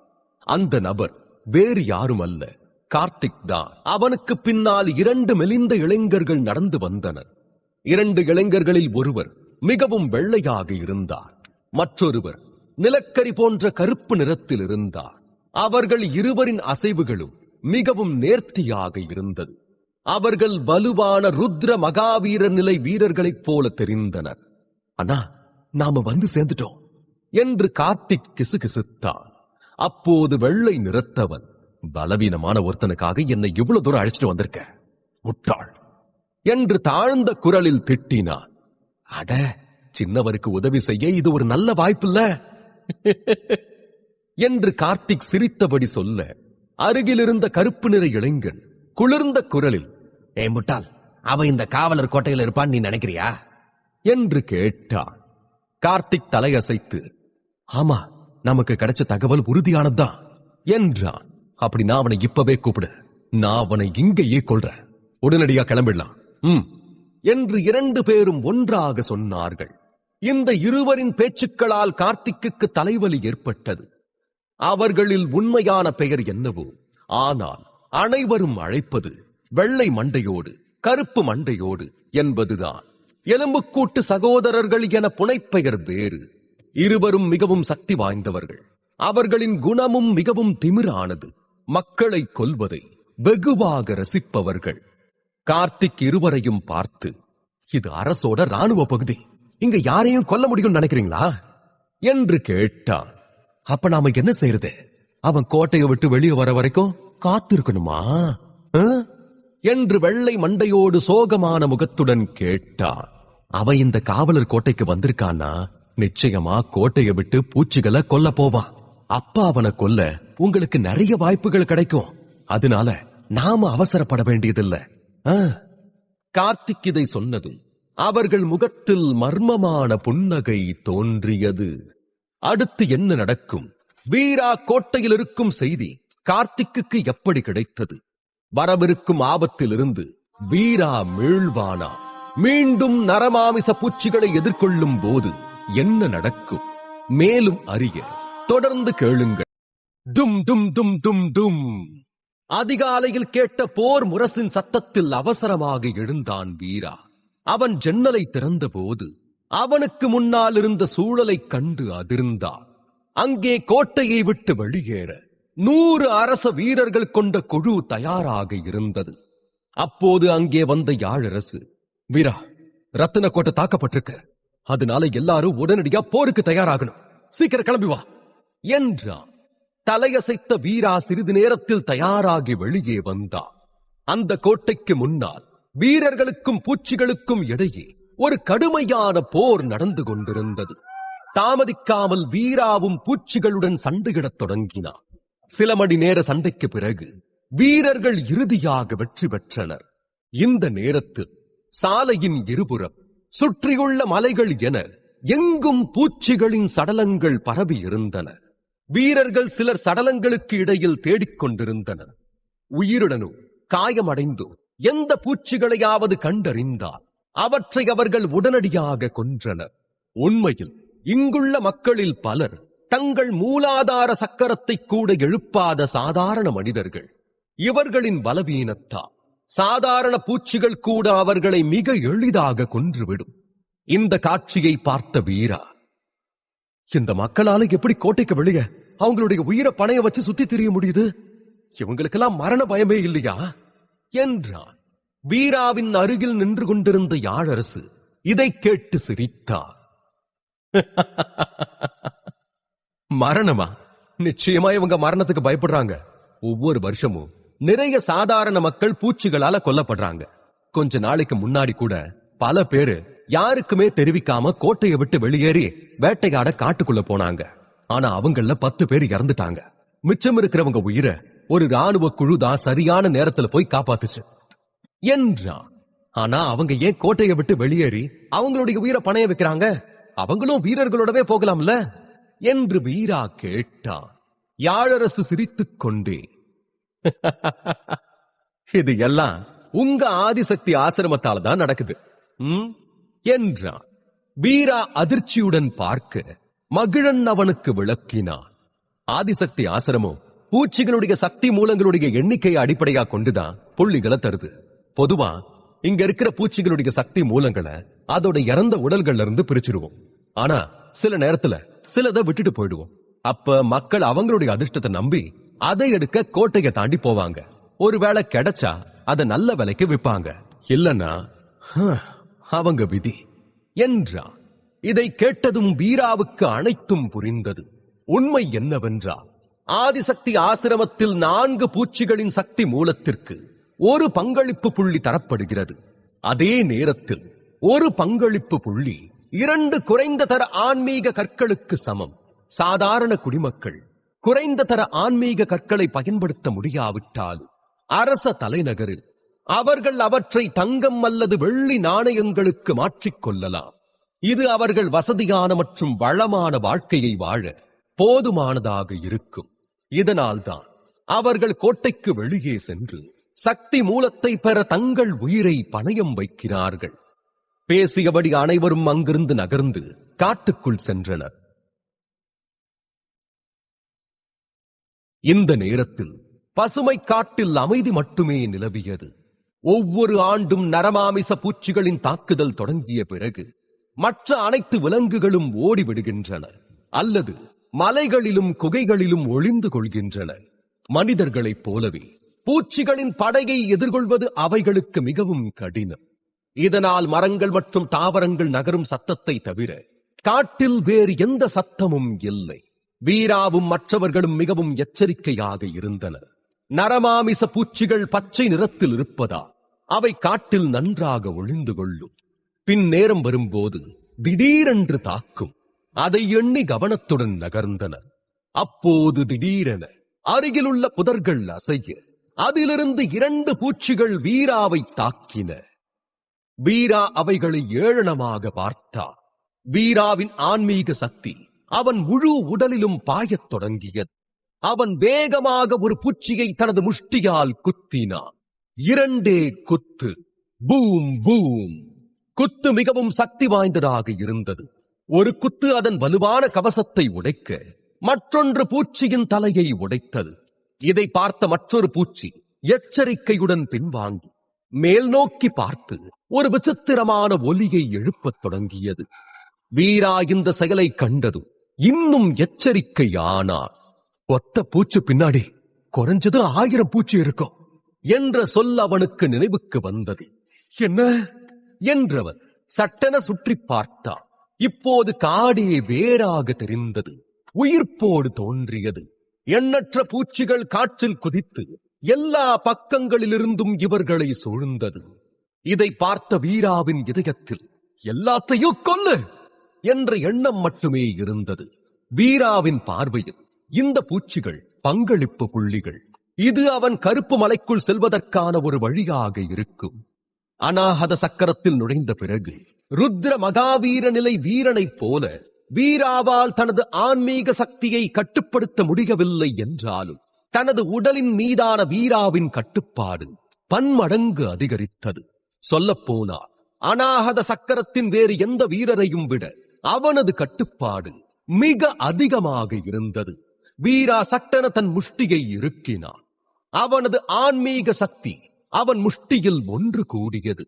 அந்த நபர் வேறு யாரும் அல்ல, கார்த்திக் தான். அவனுக்கு பின்னால் 2 மெலிந்த இளைஞர்கள் நடந்து வந்தனர். 2 இளைஞர்களில் ஒருவர் மிகவும் வெள்ளையாக இருந்தார், மற்றொருவர் நிலக்கரி போன்ற கருப்பு நிறத்தில் இருந்தார். அவர்கள் இருவரின் அசைவுகளும் மிகவும் நேர்த்தியாக இருந்தது. அவர்கள் வலுவான ருத்ர மகாவீர நிலை வீரர்களைப் போல தெரிந்தனர். அண்ணா, நாம வந்து சேர்ந்துட்டோம் என்று கார்த்திக் கிசுகிசுத்தான். அப்போது வெள்ளை நிறத்தவன், பலவீனமான ஒருத்தனுக்காக என்னை இவ்வளவு தூரம் அழைச்சிட்டு வந்திருக்க, முட்டாள் என்று தாழ்ந்த குரலில் திட்டினான். அட, சின்னவருக்கு உதவி செய்ய இது ஒரு நல்ல வாய்ப்பில்ல என்று கார்த்திக் சிரித்தபடி சொல்ல, அருகில் இருந்த கருப்பு நிற இளைஞன் குளிர்ந்த குரலில், ஏ முட்டாள், அவ இந்த காவலர் கோட்டையில் இருப்பான் நீ நினைக்கிறியா என்று கேட்டான். கார்த்திக் தலையசைத்து, ஆமா, நமக்கு கிடைச்ச தகவல் உறுதியானதுதான் என்றான். அப்படின்னா அவனை இப்பவே கூப்பிடு, நான் அவனை இங்கேயே கொல்றேன், உடனடியா கிளம்பிடலாம் என்று 2 பேரும் ஒன்றாக சொன்னார்கள். இந்த இருவரின் பேச்சுக்களால் கார்த்திக்கு தலைவலி ஏற்பட்டது. அவர்களில் உண்மையான பெயர் என்னவோ, ஆனால் அனைவரும் அழைப்பது வெள்ளை மண்டையோடு கருப்பு மண்டையோடு என்பதுதான். எலும்புக்கூட்டு சகோதரர்கள் என புனைப்பெயர் வேறு. இருவரும் மிகவும் சக்தி வாய்ந்தவர்கள். அவர்களின் குணமும் மிகவும் திமிரானது. மக்களை கொல்வதை வெகுவாக ரசிப்பவர்கள். கார்த்திக் இருவரையும் பார்த்து, இது அரசோட ராணுவ பகுதி, இங்க யாரையும் கொல்ல முடியும் நினைக்கிறீங்களா என்று கேட்டான். அப்ப நாம என்ன செய்யறது? அவன் கோட்டையை விட்டு வெளியே வர வரைக்கும் காத்திருக்கணுமா என்று வெள்ளை மண்டையோடு சோகமான முகத்துடன் கேட்டான். அவன் இந்த காவலர் கோட்டைக்கு வந்திருக்கான்னா நிச்சயமா கோட்டையை விட்டு பூச்சிகளை கொல்ல போவான். அப்ப அவனை கொல்ல உங்களுக்கு நிறைய வாய்ப்புகள் கிடைக்கும். அதனால நாம அவசரப்பட வேண்டியதில்லை. கார்த்திக் இதை சொன்னதும் அவர்கள் முகத்தில் மர்மமான புன்னகை தோன்றியது. அடுத்து என்ன நடக்கும்? வீரா கோட்டையில் இருக்கும் செய்தி கார்த்திக்கு எப்படி கிடைத்தது? வரவிருக்கும் ஆபத்திலிருந்து வீரா மீள்வானா? மீண்டும் நரமாமிச பூச்சிகளை எதிர்கொள்ளும் போது என்ன நடக்கும்? மேலும் அறிய தொடர்ந்து கேளுங்கள். டும் டும் டும் டும் டும். அதிகாலையில் கேட்ட போர் முரசின் சத்தத்தில் அவசரமாக எழுந்தான் வீரா. அவன் ஜன்னலை திறந்த போது அவனுக்கு முன்னால் இருந்த சூழலைக் கண்டு அதிர்ந்தான். அங்கே கோட்டையை விட்டு வெளியேற 100 அரச வீரர்கள் கொண்ட குழு தயாராக இருந்தது. அப்போது அங்கே வந்த யாழரசு, வீரா, ரத்தின கோட்டை தாக்கப்பட்டிருக்கு, அதனால எல்லாரும் உடனடியா போருக்கு தயாராகணும், சீக்கிரம் கிளம்பி வா என்றான். தலையசைத்த வீரா சிறிது நேரத்தில் தயாராகி வெளியே வந்தார். அந்த கோட்டைக்கு முன்னால் வீரர்களுக்கும் பூச்சிகளுக்கும் இடையே ஒரு கடுமையான போர் நடந்து கொண்டிருந்தது. தாமதிக்காமல் வீராவும் பூச்சிகளுடன் சண்டையிடத் தொடங்கினார். சில மணி நேர சண்டைக்கு பிறகு வீரர்கள் இறுதியாக வெற்றி பெற்றனர். இந்த நேரத்தில் சாலையின் இருபுறம் சுற்றியுள்ள மலைகள் என எங்கும் பூச்சிகளின் சடலங்கள் பரவி இருந்தன. வீரர்கள் சிலர் சடலங்களுக்கு இடையில் தேடிக்கொண்டிருந்தனர். உயிருடனும் காயமடைந்தும் எந்த பூச்சிகளையாவது கண்டறிந்தால் அவற்றை அவர்கள் உடனடியாக கொன்றனர். உண்மையில் இங்குள்ள மக்களில் பலர் தங்கள் மூலாதார சக்கரத்தை கூட எழுப்பாத சாதாரண மனிதர்கள். இவர்களின் பலவீனத்தால் சாதாரண பூச்சிகள் கூட அவர்களை மிக எளிதாக கொன்றுவிடும். இந்த காட்சியை பார்த்த வீரா, இந்த மக்களால எப்படி கோட்டைக்கு வெளியே அவங்களுடைய உயிரை பணைய வச்சு சுத்தி திரிய முடியுது? இவங்களுக்கெல்லாம் மரண பயமே இல்லையா என்றான். வீராவின் அருகில் நின்று கொண்டிருந்த யாழரசு இதை கேட்டு சிரித்தார். மரணமா? நிச்சயமா இவங்க மரணத்துக்கு பயப்படுறாங்க. ஒவ்வொரு வருஷமும் நிறைய சாதாரண மக்கள் பூச்சிகளால கொல்லப்படுறாங்க. கொஞ்ச நாளைக்கு முன்னாடி கூட பல பேரு யாருக்குமே தெரிவிக்காம கோட்டையை விட்டு வெளியேறி வேட்டையாட காட்டுக்குள்ள போனாங்க. ஆனா அவங்கள 10 பேர் இறந்துட்டாங்க. மிச்சம் இருக்கிறவங்க உயிரை ஒரு ராணுவ குழுதான் சரியான நேரத்துல போய் காப்பாத்துச்சு என்றான். ஆனா அவங்க ஏன் கோட்டையை விட்டு வெளியேறி அவங்களுடைய உயிரை பணைய வைக்கிறாங்க? அவங்களும் வீரர்களோடவே போகலாம்ல என்று வீரா கேட்டான். யாழரசு சிரித்துக் கொண்டே, இது எல்லாம் உங்க ஆதிசக்தி ஆசிரமத்தால தான் நடக்குது என்றான். வீரா அதிர்ச்சியுடன் பார்க்க மகிழன் அவனுக்கு விளக்கினான். ஆதிசக்தி ஆசிரமம் பூச்சிகளுடைய சக்தி மூலங்களுடைய எண்ணிக்கையை அடிப்படையா கொண்டுதான் புள்ளிகளை தருது. பொதுவா இங்க இருக்கிற பூச்சிகளுடைய சக்தி மூலங்களை அதோட இறந்த உடல்கள்ல இருந்து பிரிச்சிருவோம். ஆனா சில நேரத்துல சிலதை விட்டுட்டு போயிடுவோம். அப்ப மக்கள் அவங்களுடைய அதிர்ஷ்டத்தை நம்பி அதை எடுக்க கோட்டையை தாண்டி போவாங்க. ஒருவேளை கிடைச்சா அதை நல்ல விலைக்கு விற்பாங்க, இல்லன்னா அவங்க விதி என்றான். இதை கேட்டதும் வீராவுக்கு அனைத்தும் புரிந்தது. உண்மை என்னவென்றால், ஆதிசக்தி ஆசிரமத்தில் 4 பூச்சிகளின் சக்தி மூலத்திற்கு ஒரு பங்களிப்பு புள்ளி தரப்படுகிறது. அதே நேரத்தில் ஒரு பங்களிப்பு புள்ளி 2 குறைந்த தர ஆன்மீக கற்களுக்கு சமம். சாதாரண குடிமக்கள் குறைந்த தர ஆன்மீக கற்களை பயன்படுத்த முடியாவிட்டால் அரச தலைநகரில் அவர்கள் அவற்றை தங்கம் அல்லது வெள்ளி நாணயங்களுக்கு மாற்றிக்கொள்ளலாம். இது அவர்கள் வசதியான மற்றும் வளமான வாழ்க்கையை வாழ போதுமானதாக இருக்கும். இதனால்தான் அவர்கள் கோட்டைக்கு வெளியே சென்று சக்தி மூலத்தை பெற தங்கள் உயிரை பணயம் வைக்கிறார்கள். பேசியபடி அனைவரும் அங்கிருந்து நகர்ந்து காட்டுக்குள் சென்றனர். இந்த நேரத்தில் பசுமை காட்டில் அமைதி மட்டுமே நிலவியது. ஒவ்வொரு ஆண்டும் நரமாமிச பூச்சிகளின் தாக்குதல் தொடங்கிய பிறகு மற்ற அனைத்து விலங்குகளும் ஓடிவிடுகின்றன அல்லது மலைகளிலும் குகைகளிலும் ஒளிந்து கொள்கின்றன. மனிதர்களைப் போலவே பூச்சிகளின் படையை எதிர்கொள்வது அவைகளுக்கு மிகவும் கடினம். இதனால் மரங்கள் மற்றும் தாவரங்கள் நகரும் சத்தத்தை தவிர காட்டில் வேறு எந்த சத்தமும் இல்லை. வீராவும் மற்றவர்களும் மிகவும் எச்சரிக்கையாக இருந்தனர். நரமாமிச பூச்சிகள் பச்சை நிறத்தில் இருப்பதால் அவை காட்டில் நன்றாக ஒளிந்து கொள்ளும். பின் நேரம் வரும்போது திடீரென்று தாக்கும். அதை எண்ணி கவனத்துடன் நகர்ந்தனர். அப்போது திடீரென அருகிலுள்ள புதர்கள் அசைய அதிலிருந்து 2 பூச்சிகள் வீராவை தாக்கின. வீரா அவைகளை ஏளனமாக பார்த்தார். வீராவின் ஆன்மீக சக்தி அவன் முழு உடலிலும் பாயத் தொடங்கியது. அவன் வேகமாக ஒரு பூச்சியை தனது முஷ்டியால் குத்தினான். 2 குத்து, பூம் பூம். குத்து மிகவும் சக்தி வாய்ந்ததாக இருந்தது. ஒரு குத்து அதன் வலுவான கவசத்தை உடைக்க மற்றொன்று பூச்சியின் தலையை உடைத்தது. இதை பார்த்த மற்றொரு பூச்சி எச்சரிக்கையுடன் பின்வாங்கி மேல் நோக்கி பார்த்து ஒரு விசித்திரமான ஒலியை எழுப்பத் தொடங்கியது. வீரா இந்த செயலை கண்டதும் இன்னும் எச்சரிக்கையானார். ஒத்த பூச்சி பின்னாடி குறைஞ்சது 1000 பூச்சி இருக்கும் என்ற சொல் அவனுக்கு நினைவுக்கு வந்தது. என்ன என்றவர் சட்டென சுற்றி பார்த்தார். இப்போது காடே வேறாக தெரிந்தது. உயிர்ப்போடு தோன்றியது. எண்ணற்ற பூச்சிகள் காற்றில் குதித்து எல்லா பக்கங்களிலிருந்தும் இவர்களை சூழ்ந்தது. இதை பார்த்த வீராவின் இதயத்தில் எல்லாத்தையும் கொல்லு என்ற எண்ணம் மட்டுமே இருந்தது. வீராவின் பார்வையில் இந்த பூச்சிகள் பங்களிப்பு புள்ளிகள். இது அவன் கருப்பு மலைக்குள் செல்வதற்கான ஒரு வழியாக இருக்கும். அநாகத சக்கரத்தில் நுழைந்த பிறகு ருத்ர மகாவீர நிலை வீரனைப் போல வீராவால் தனது ஆன்மீக சக்தியை கட்டுப்படுத்த முடியவில்லை என்றாலும் தனது உடலின் மீதான வீராவின் கட்டுப்பாடு பன்மடங்கு அதிகரித்தது. சொல்லப்போனால் அநாகத சக்கரத்தின் வேறு எந்த வீரரையும் விட அவனது கட்டுப்பாடு மிக அதிகமாக இருந்தது. வீரா சட்டென தன் முஷ்டியை இறுக்கினான். அவனது ஆன்மீக சக்தி அவன் முஷ்டியில் ஒன்று கூடியது.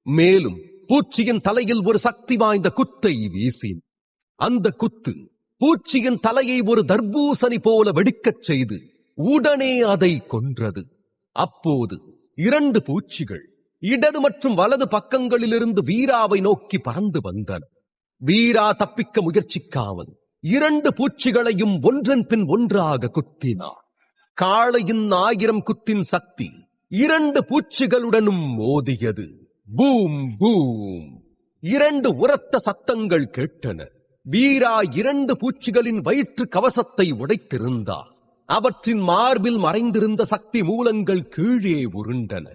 மேலும் பூச்சியின் தலையில் ஒரு சக்தி வாய்ந்த குத்தை வீசின். அந்த குத்து பூச்சியின் தலையை ஒரு தர்பூசணி போல வெடிக்கச் செய்து உடனே அதை கொன்றது. அப்போது 2 பூச்சிகள் இடது மற்றும் வலது பக்கங்களிலிருந்து வீராவை நோக்கி பறந்து வந்தன. வீரா தப்பிக்க முயற்சிக்காமல் 2 பூச்சிகளையும் ஒன்றன் பின் ஒன்றாக குத்தினார். காளையின் 1000 குத்தின் சக்தி 2 பூச்சிகளுடனும் மோதியது. பூம் பூம் 2 உரத்த சத்தங்கள் கேட்டன. வீரா 2 பூச்சிகளின் வயிற்று கவசத்தை உடைத்திருந்தார். அவற்றின் மார்பில் மறைந்திருந்த சக்தி மூலங்கள் கீழே உருண்டன.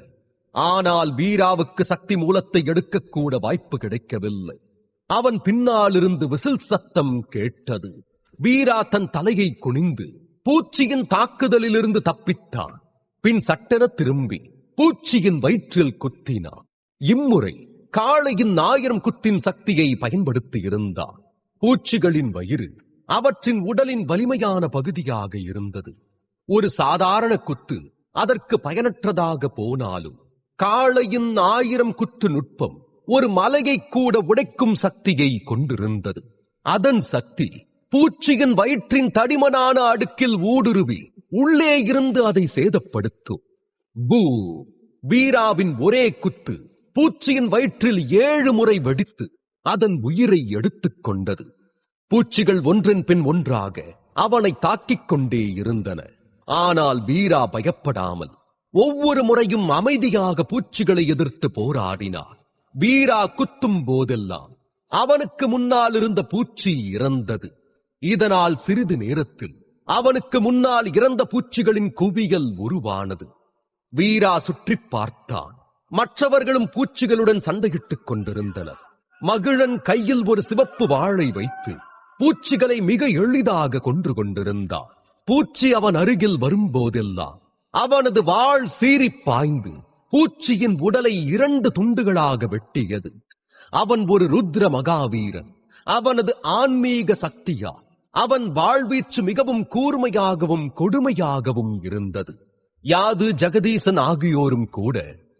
ஆனால் வீராவுக்கு சக்தி மூலத்தை எடுக்கக்கூட வாய்ப்பு கிடைக்கவில்லை. அவன் பின்னாலிருந்து விசில் சத்தம் கேட்டது. வீரா தன் தலையை குனிந்து பூச்சியின் தாக்குதலிலிருந்து தப்பித்தான். பின் சட்டென திரும்பி பூச்சியின் வயிற்றில் குத்தினான். இம்முறை காளையின் 1000 குத்தின் சக்தியை பயன்படுத்தி இருந்தான். பூச்சிகளின் வயிறு அவற்றின் உடலின் வலிமையான பகுதியாக இருந்தது. ஒரு சாதாரண குத்து அதற்கு பயனற்றதாக போனாலும் காளையின் 1000 குத்து நுட்பம் ஒரு மலையை கூட உடைக்கும் சக்தியை கொண்டிருந்தது. அதன் சக்தி பூச்சியின் வயிற்றின் தடிமனான அடுக்கில் ஊடுருவி உள்ளே இருந்து அதை சேதப்படுத்தும். பூ வீராவின் ஒரே குத்து பூச்சியின் வயிற்றில் 7 முறை வெடித்து அதன் உயிரை எடுத்துக் கொண்டது. பூச்சிகள் ஒன்றன் பின் ஒன்றாக அவனை தாக்கிக் கொண்டே இருந்தன. ஆனால் வீரா பயப்படாமல் ஒவ்வொரு முறையும் அமைதியாக பூச்சிகளை எதிர்த்து போராடினார். வீரா குத்தும் போதெல்லாம் அவனுக்கு முன்னால் இருந்த பூச்சி இறந்தது. இதனால் சிறிது நேரத்தில் அவனுக்கு முன்னால் இறந்த பூச்சிகளின் குவியல் உருவானது. வீரா சுற்றி பார்த்தான். மற்றவர்களும் பூச்சிகளுடன் சண்டையிட்டுக் கொண்டிருந்தனர். மகிழன் கையில் ஒரு சிவப்பு வாளை வைத்து பூச்சிகளை மிக எளிதாக கொன்று கொண்டிருந்தான். பூச்சி அவன் அருகில் வரும்போதெல்லாம் அவனது வாள் சீறி பாய்ந்து பூச்சியின் உடலை 2 துண்டுகளாக வெட்டியது. அவன் ஒரு ருத்ர மகாவீரன். அவனது ஆன்மீக சக்தியால் அவன் வாழ்வீச்சு மிகவும் கூர்மையாகவும் கொடுமையாகவும் இருந்தது. யாது ஜெகதீசன் ஆகியோரும் கூட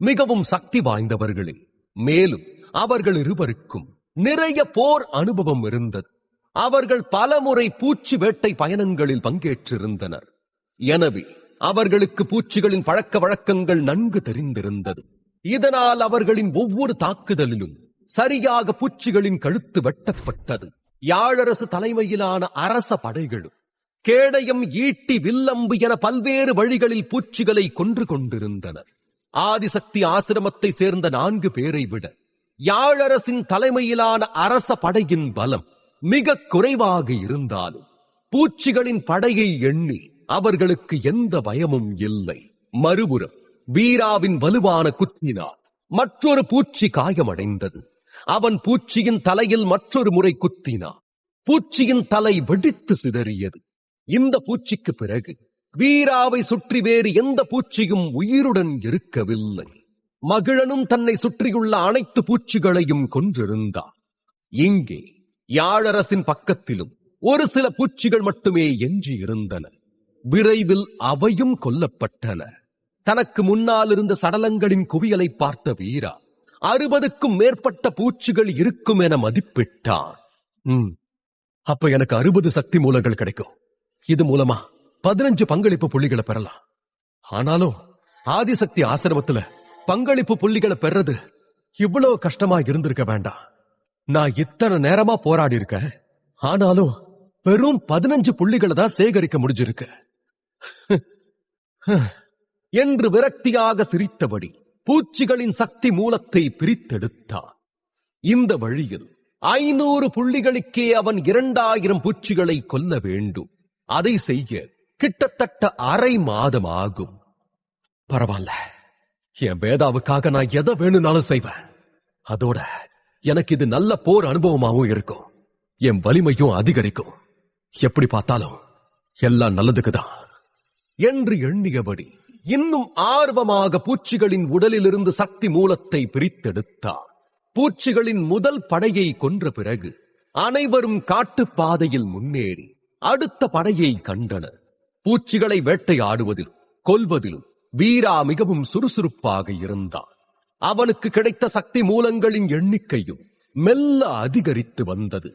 மிகவும் சக்தி வாய்ந்தவர்களே. மேலும் அவர்கள் இருவருக்கும் நிறைய போர் அனுபவம் இருந்தது. அவர்கள் பலமுறை பூச்சி வேட்டை பயணங்களில் பங்கேற்றிருந்தனர். எனவே அவர்களுக்கு பூச்சிகளின் பழக்க வழக்கங்கள் நன்கு தெரிந்திருந்தது. இதனால் அவர்களின் ஒவ்வொரு தாக்குதலிலும் சரியாக பூச்சிகளின் கழுத்து வெட்டப்பட்டது. யாழரசு தலைமையிலான அரச படைகளும் கேடயம், ஈட்டி, வில்லம்பு என பல்வேறு வழிகளில் பூச்சிகளை கொன்று கொண்டிருந்தனர். ஆதிசக்தி ஆசிரமத்தை சேர்ந்த 4 பேரை விட யாழரசின் தலைமையிலான அரச படையின் பலம் மிக குறைவாக இருந்தாலும் பூச்சிகளின் படையை எண்ணி அவர்களுக்கு எந்த பயமும் இல்லை. மறுபுறம் வீராவின் வலுவான குத்தினால் மற்றொரு பூச்சி காயமடைந்தது. அவன் பூச்சியின் தலையில் மற்றொரு முறை குத்தினான். பூச்சியின் தலை வெடித்து சிதறியது. இந்த பூச்சிக்கு பிறகு வீராவை சுற்றி வேறு எந்த பூச்சியும் உயிருடன் இருக்கவில்லை. மகிழனும் தன்னை சுற்றியுள்ள அனைத்து பூச்சிகளையும் கொன்றிருந்தான். இங்கே யாழரசின் பக்கத்திலும் ஒரு சில பூச்சிகள் மட்டுமே எஞ்சி இருந்தன. விரைவில் அவையும் கொல்லப்பட்டன. தனக்கு முன்னால் இருந்த சடலங்களின் குவியலை பார்த்த வீரா 60க்கும் மேற்பட்ட பூச்சிகள் இருக்கும் என மதிப்பிட்டான். அப்ப எனக்கு 60 சக்தி மூலங்கள் கிடைக்கும். இது மூலமா 15 பங்களிப்பு புள்ளிகளை பெறலாம். ஆனாலும் ஆதிசக்தி ஆசிரமத்துல பங்களிப்பு புள்ளிகளை பெறது இவ்வளவு கஷ்டமா இருந்திருக்க வேண்டாம். நான் இத்தனை நேரமா போராடி இருக்கேன். ஆனாலும் வெறும் 15 புள்ளிகளை தான் சேகரிக்க முடிஞ்சிருக்கு என்று விரக்தியாக சிரித்தபடி பூச்சிகளின் சக்தி மூலத்தை பிரித்தெடுத்தான். இந்த வழியில் 500 புள்ளிகளுக்கே அவன் 2000 பூச்சிகளை கொல்ல வேண்டும். அதை செய்ய கிட்டத்தட்ட அரை மாதம் ஆகும். பரவாயில்ல, என் வேதாவுக்காக நான் எதை வேணும்னாலும் செய்வேன். அதோட எனக்கு இது நல்ல போர் அனுபவமாகவும் இருக்கும். என் வலிமையும் அதிகரிக்கும். எப்படி பார்த்தாலும் எல்லாம் நல்லதுக்குதான் என்று எண்ணியபடி இன்னும் ஆர்வமாக பூச்சிகளின் உடலிலிருந்து சக்தி மூலத்தை பிரித்தெடுத்தார். பூச்சிகளின் முதல் படையை கொன்ற பிறகு அனைவரும் காட்டுப்பாதையில் முன்னேறி அடுத்த படையை கண்டனர். பூச்சிகளை வேட்டையாடுவதிலும் கொல்வதிலும் வீரா மிகவும் சுறுசுறுப்பாக இருந்தான். அவனுக்கு கிடைத்த சக்தி மூலங்களின் எண்ணிக்கையும் மெல்ல அதிகரித்து வந்தது.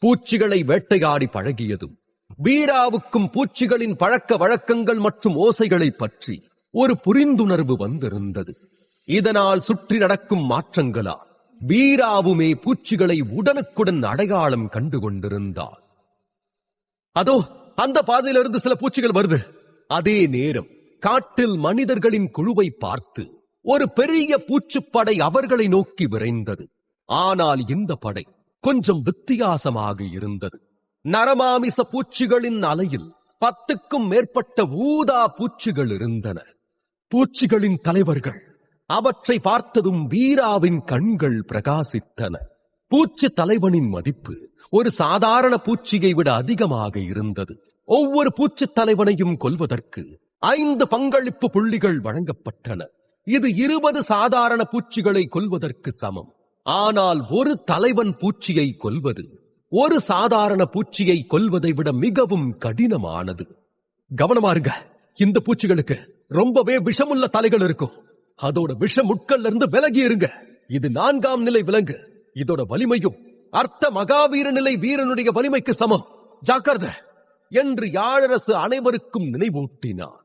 பூச்சிகளை வேட்டையாடி பழகியதும் வீராவுக்கும் பூச்சிகளின் பழக்க வழக்கங்கள் மற்றும் ஓசைகளை பற்றி ஒரு புரிந்துணர்வு வந்திருந்தது. இதனால் சுற்றி நடக்கும் மாற்றங்களால் வீராவுமே பூச்சிகளை உடனுக்குடன் அடையாளம் கண்டு கொண்டிருந்தார். அதோ அந்த பாதையிலிருந்து சில பூச்சிகள் வருது. அதே நேரம் காட்டில் மனிதர்களின் குழுவை பார்த்து ஒரு பெரிய பூச்சிப்படை அவர்களை நோக்கி விரைந்தது. ஆனால் இந்த படை கொஞ்சம் வித்தியாசமாக இருந்தது. நரமாமிச பூச்சிகளின் அலையில் 10க்கும் மேற்பட்ட ஊதா பூச்சிகள் இருந்தன. பூச்சிகளின் தலைவர்கள் அவற்றை பார்த்ததும் வீராவின் கண்கள் பிரகாசித்தன. பூச்சி தலைவனின் மதிப்பு ஒரு சாதாரண பூச்சியை விட அதிகமாக இருந்தது. ஒவ்வொரு பூச்சி தலைவனையும் கொல்வதற்கு 5 பங்களிப்பு புள்ளிகள் வழங்கப்பட்டன. இது 20 சாதாரண பூச்சிகளை கொல்வதற்கு சமம். ஆனால் ஒரு தலைவன் பூச்சியை கொல்வது ஒரு சாதாரண பூச்சியை கொல்வதை விட மிகவும் கடினமானது. கவனமா இருங்க. இந்த பூச்சிகளுக்கு ரொம்பவே விஷமுள்ள தலைகள் இருக்கும். அதோட விஷ முட்கள்ல இருந்து விலகி இருங்க. இது 4ஆம் நிலை விலங்கு. இதோட வலிமையும் அர்த்த மகாவீர நிலை வீரனுடைய வலிமைக்கு சமம். ஜாக்கிரதை என்று யாழரசு அனைவருக்கும் நினைவூட்டினார்.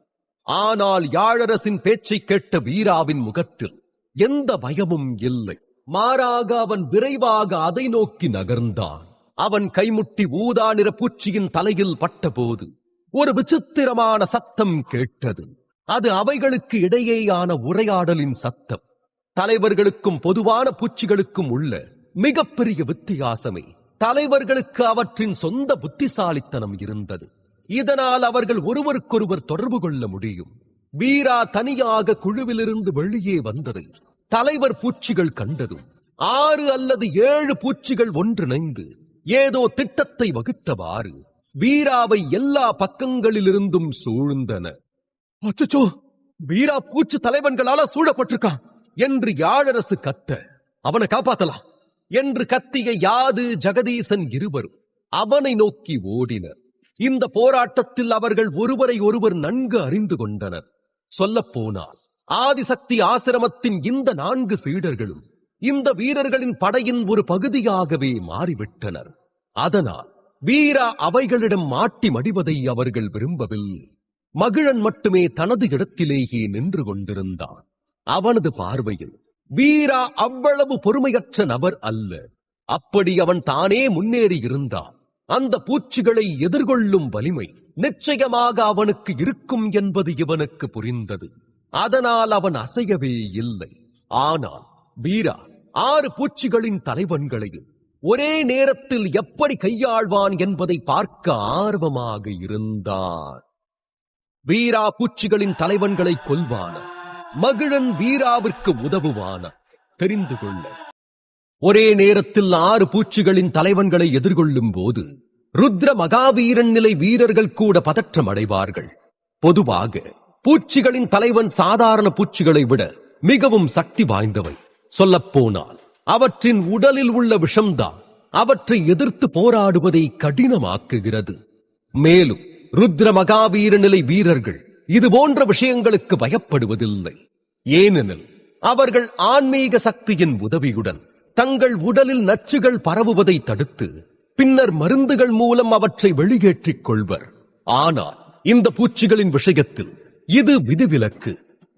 ஆனால் யாழரசின் பேச்சை கேட்ட வீராவின் முகத்தில் எந்த பயமும் இல்லை. மாறாக அவன் விரைவாக அதை நோக்கி நகர்ந்தான். அவன் கைமுட்டி ஊதா நிற பூச்சியின் தலையில் பட்டபோது ஒரு விசித்திரமான சத்தம் கேட்டது. அது அவைகளுக்கு இடையேயான உரையாடலின் சத்தம். தலைவர்களுக்கும் பொதுவான பூச்சிகளுக்கும் உள்ள மிகப்பெரிய வித்தியாசமே தலைவர்களுக்கு அவற்றின் சொந்த புத்திசாலித்தனம் இருந்தது. இதனால் அவர்கள் ஒருவருக்கொருவர் தொடர்பு கொள்ள முடியும். வீரா தனியாக குழுவிலிருந்து வெளியே வந்ததை தலைவர் பூச்சிகள் கண்டதும் 6 அல்லது 7 பூச்சிகள் ஒன்றிணைந்து ஏதோ திட்டத்தை வகுத்தவாறு வீராவை எல்லா பக்கங்களிலிருந்தும் சூழ்ந்தன. அச்சச்சோ, வீரா பூச்சி தலைவன்களால சூழப்பட்டிருக்கான் என்று யாழரசு கத்த, அவனை காப்பாத்தலாம் என்று கத்திய யாது ஜெகதீசன் இருவரும் அவனை நோக்கி ஓடினர். இந்த போராட்டத்தில் அவர்கள் ஒருவரை ஒருவர் நன்கு அறிந்து கொண்டனர். சொல்லப்போனால் ஆதிசக்தி ஆசிரமத்தின் இந்த 4 சீடர்களும் இந்த வீரர்களின் படையின் ஒரு பகுதியாகவே மாறிவிட்டனர். அதனால் வீரா அவைகளிடம் மாட்டி மடிவதை அவர்கள் விரும்பவில்லை. மகிழன் மட்டுமே தனது இடத்திலேயே நின்று கொண்டிருந்தான். அவனது பார்வையில் வீரா அவ்வளவு பொறுமையற்ற நபர் அல்ல. அப்படி அவன் தானே முன்னேறி இருந்தான் அந்த பூச்சிகளை எதிர்கொள்ளும் வலிமை நிச்சயமாக அவனுக்கு இருக்கும் என்பது இவனுக்கு புரிந்தது. அதனால் அவன் அசையவே இல்லை. ஆனால் வீரா 6 பூச்சிகளின் தலைவன்களையும் ஒரே நேரத்தில் எப்படி கையாள்வான் என்பதை பார்க்க ஆர்வமாக இருந்தான். வீரா பூச்சிகளின் தலைவன்களை கொல்வான, மகிழன் வீராவிற்கு உதவுவான தெரிந்து கொள்ள. ஒரே நேரத்தில் 6 பூச்சிகளின் தலைவன்களை எதிர்கொள்ளும் போது ருத்ர மகாவீரன் நிலை வீரர்கள் கூட பதற்றம் அடைவார்கள். பொதுவாக பூச்சிகளின் தலைவன் சாதாரண பூச்சிகளை விட மிகவும் சக்தி வாய்ந்தவை. சொல்லப்போனால் அவற்றின் உடலில் உள்ள விஷம்தான் அவற்றை எதிர்த்து போராடுவதை கடினமாக்குகிறது. மேலும் ருத்ர மகாவீர நிலை வீரர்கள் இது போன்ற விஷயங்களுக்கு பயப்படுவதில்லை. ஏனெனில் அவர்கள் ஆன்மீக சக்தியின் உதவியுடன் தங்கள் உடலில் நச்சுகள் பரவுவதை தடுத்து பின்னர் மருந்துகள் மூலம் அவற்றை வெளியேற்றிக் கொள்வர். ஆனால் இந்த பூச்சிகளின் விஷயத்தில் இது விதிவிலக்கு.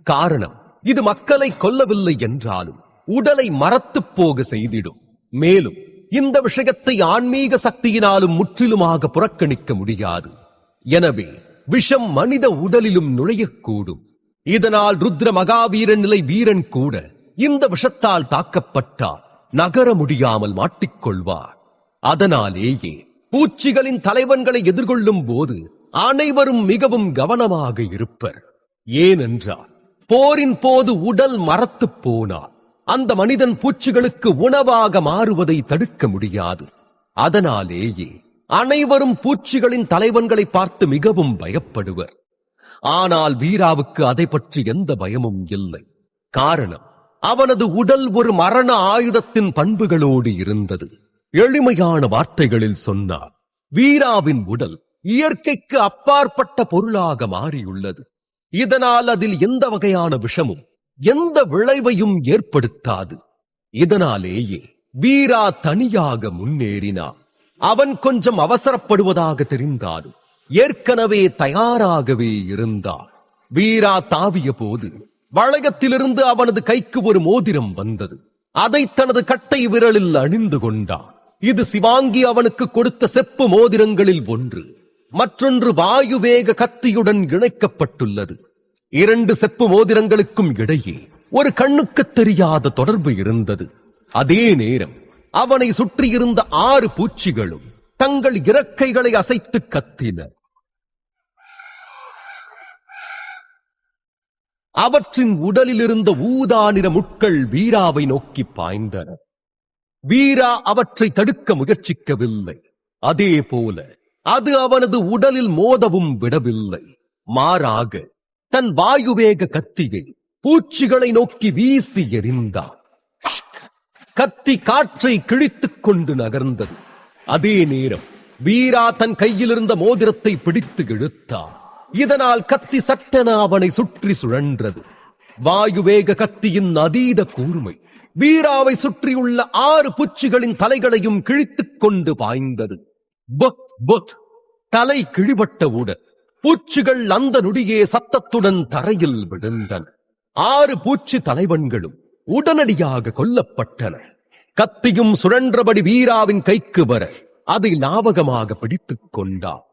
காரணம், இது மக்களை கொல்லவில்லை என்றாலும் உடலை மரத்துப் போக செய்திடும். மேலும் இந்த விஷயத்தை ஆன்மீக சக்தியினாலும் முற்றிலுமாக புறக்கணிக்க முடியாது. எனவே விஷம் மனித உடலிலும் நுழையக்கூடும். இதனால் ருத்ர மகாவீரன் நிலை வீரன் கூட இந்த விஷத்தால் தாக்கப்பட்டால் நகர முடியாமல் மாட்டிக்கொள்வார். அதனாலேயே பூச்சிகளின் தலைவன்களை எதிர்கொள்ளும் போது அனைவரும் மிகவும் கவனமாக இருப்பர். ஏனென்றால் போரின் போது உடல் மரத்துப் போனால் அந்த மனிதன் பூச்சிகளுக்கு உணவாக மாறுவதை தடுக்க முடியாது. அதனாலேயே அனைவரும் பூச்சிகளின் தலைவன்களை பார்த்து மிகவும் பயப்படுவர். ஆனால் வீராவுக்கு அதை பற்றி எந்த பயமும் இல்லை. காரணம், அவனது உடல் ஒரு மரண ஆயுதத்தின் பண்புகளோடு இருந்தது. எளிமையான வார்த்தைகளில் சொன்னார், வீராவின் உடல் இயற்கைக்கு அப்பாற்பட்ட பொருளாக மாறியுள்ளது. இதனால் அதில் எந்த வகையான விஷமும் எந்த விளைவையும் ஏற்படுத்தாது. இதனாலேயே வீரா தனியாக முன்னேறினான். அவன் கொஞ்சம் அவசரப்படுவதாக தெரிந்தாலும் ஏற்கனவே தயாராகவே இருந்தான். வீரா தாவிய போது வளையத்திலிருந்து அவனது கைக்கு ஒரு மோதிரம் வந்தது. அதை தனது கட்டை விரலில் அணிந்து கொண்டான். இது சிவாங்கி அவனுக்கு கொடுத்த செப்பு மோதிரங்களில் ஒன்று. மற்றொன்று வாயுவேக கத்தியுடன் இணைக்கப்பட்டுள்ளது. 2 செப்பு மோதிரங்களுக்கும் இடையே ஒரு கண்ணுக்கு தெரியாத தொடர்பு இருந்தது. அதே நேரம் அவனை சுற்றியிருந்த 6 பூச்சிகளும் தங்கள் இறக்கைகளை அசைத்து கத்தின. அவற்றின் உடலில் இருந்த ஊதா நிற முட்கள் வீராவை நோக்கி பாய்ந்தன. வீரா அவற்றை தடுக்க முயற்சிக்கவில்லை. அதே போல அது அவனது உடலில் மோதவும் விடவில்லை. மாறாக தன் வாயுவேக கத்தியை பூச்சிகளை நோக்கி வீசி எறிந்தான். கத்தி காற்றை கிழித்துக் கொண்டு நகர்ந்தது. அதே நேரம் வீரா தன் கையில் இருந்த மோதிரத்தை பிடித்து இழுத்தான். இதனால் கத்தி சட்டென அவனை சுற்றி சுழன்றது. வாயுவேக கத்தியின் அதீத கூர்மை வீராவை சுற்றியுள்ள 6 பூச்சிகளின் தலைகளையும் கிழித்துக் கொண்டு பாய்ந்தது. பொத் பொத் தலை கிழிபட்டவுடன் பூச்சிகள் அந்த நொடியே சத்தத்துடன் தரையில் விழுந்தன. 6 பூச்சி தலைவன்களும் உடனடியாக கொல்லப்பட்டன. கத்தியும் சுழன்றபடி வீராவின் கைக்கு வர அதை லாவகமாக பிடித்துக் கொண்டார்.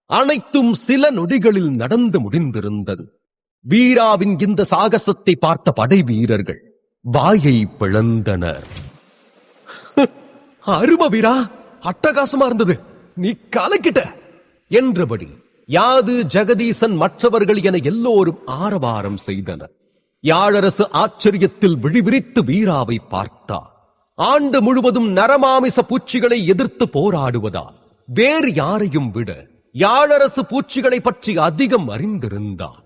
அனைத்தும் சில நொடிகளில் நடந்து முடிந்திருந்தது. வீராவின் இந்த சாகசத்தை பார்த்த படை வீரர்கள் வாயை பிளந்தனர். அரும வீரா, அட்டகாசமா இருந்தது, நீ கலக்கிட்ட என்றபடி யாது, ஜெகதீசன், மற்றவர்கள் என எல்லோரும் ஆரவாரம் செய்தனர். யாழரசு ஆச்சரியத்தில் விழிவிரித்து வீராவை பார்த்தார். ஆண்டு முழுவதும் நரமாமிச பூச்சிகளை எதிர்த்து போராடுவதால் வேறு யாரையும் விட யாழரசு பூச்சிகளை பற்றி அதிகம் அறிந்திருந்தான்.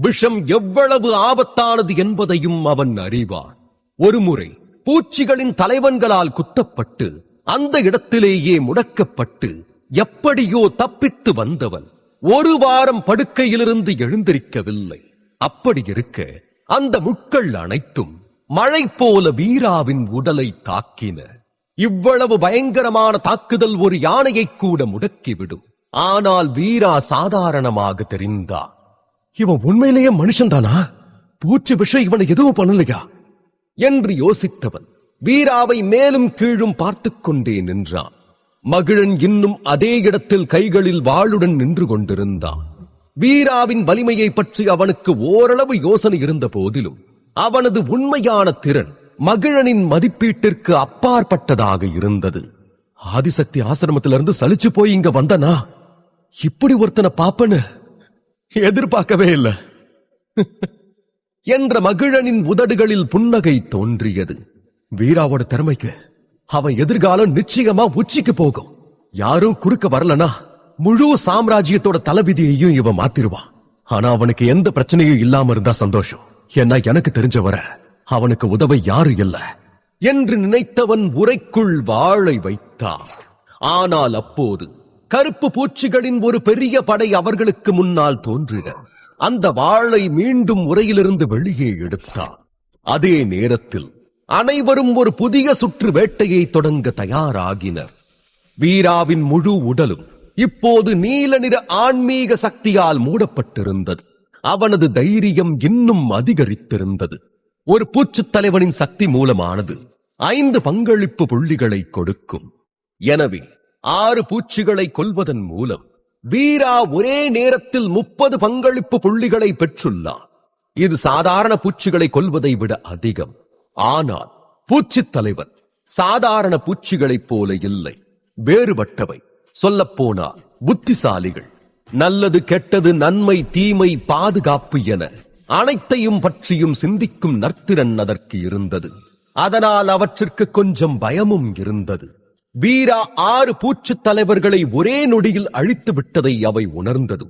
விஷம் எவ்வளவு ஆபத்தானது என்பதையும் அவன் அறிவான். ஒருமுறை பூச்சிகளின் தலைவன்களால் குத்தப்பட்டு அந்த இடத்திலேயே முடக்கப்பட்டு எப்படியோ தப்பித்து வந்தவன் 1 வாரம் படுக்கையிலிருந்து எழுந்திருக்கவில்லை. அப்படி இருக்க அந்த முட்கள் அனைத்தும் மழை போல வீராவின் உடலை தாக்கின. இவ்வளவு பயங்கரமான தாக்குதல் ஒரு யானையை கூட முடக்கிவிடும். ஆனால் வீரா சாதாரணமாக தெரிந்தான். இவன் உண்மையிலேயே மனுஷன்தானா? பூச்சி விஷம் இவனை எதுவும் பண்ணலையா என்று யோசித்தவன் வீராவை மேலும் கீழும் பார்த்துக் கொண்டே நின்றான். மகிழன் இன்னும் அதே இடத்தில் கைகளில் வாளுடன் நின்று கொண்டிருந்தான். வீராவின் வலிமையை பற்றி அவனுக்கு ஓரளவு யோசனை இருந்த போதிலும் அவனது உண்மையான திறன் மகிழனின் மதிப்பீட்டிற்கு அப்பாற்பட்டதாக இருந்தது. ஆதிசக்தி ஆசிரமத்திலிருந்து சலிச்சு போய் இங்க வந்தனா இப்படி ஒருத்தனை பாப்பன்னு எதிர்பார்க்கவே இல்லை என்ற மகிழனின் உதடுகளில் புன்னகை தோன்றியது. வீராவோட திறமைக்கு அவன் எதிர்காலம் நிச்சயமா உச்சிக்கு போகும். யாரும் குறுக்க வரலனா முழு சாம்ராஜ்யத்தோட தளபதியையும் இவன் மாத்திருவான். ஆனா அவனுக்கு எந்த பிரச்சனையும் இல்லாம இருந்தா சந்தோஷம். ஏன்னா எனக்கு தெரிஞ்ச வர அவனுக்கு உதவ யாரும் இல்ல என்று நினைத்தவன் உரைக்குள் வாளை வைத்தான். ஆனால் அப்போது கருப்பு பூச்சிகளின் ஒரு பெரிய படை அவர்களுக்கு முன்னால் தோன்றின. அந்த வாளை மீண்டும் உரையிலிருந்து வெளியே எடுத்தான். அதே நேரத்தில் அனைவரும் ஒரு புதிய சுற்று வேட்டையை தொடங்க தயாராகினர். வீராவின் முழு உடலும் இப்போது நீல நிற ஆன்மீக சக்தியால் மூடப்பட்டிருந்தது. அவனது தைரியம் இன்னும் அதிகரித்திருந்தது. ஒரு பூச்சுத் தலைவனின் சக்தி மூலமானது 5 பங்களிப்பு புள்ளிகளை கொடுக்கும். எனவே 6 பூச்சிகளை கொல்வதன் மூலம் வீரா ஒரே நேரத்தில் 30 பங்களிப்பு புள்ளிகளை பெற்றுள்ளார். இது சாதாரண பூச்சிகளை கொல்வதை விட அதிகம். ஆனால் பூச்சித் தலைவன் சாதாரண பூச்சிகளைப் போல இல்லை, வேறுபட்டவை. சொல்லப்போனால் புத்திசாலிகள். நல்லது, கெட்டது, நன்மை, தீமை, பாதுகாப்பு என அனைத்தையும் பற்றியும் சிந்திக்கும் நற்திறன் அதற்கு இருந்தது. அதனால் அவற்றிற்கு கொஞ்சம் பயமும் இருந்தது. வீரா 6 பூச்சித் தலைவர்களை ஒரே நொடியில் அழித்து விட்டதை அவை உணர்ந்தது.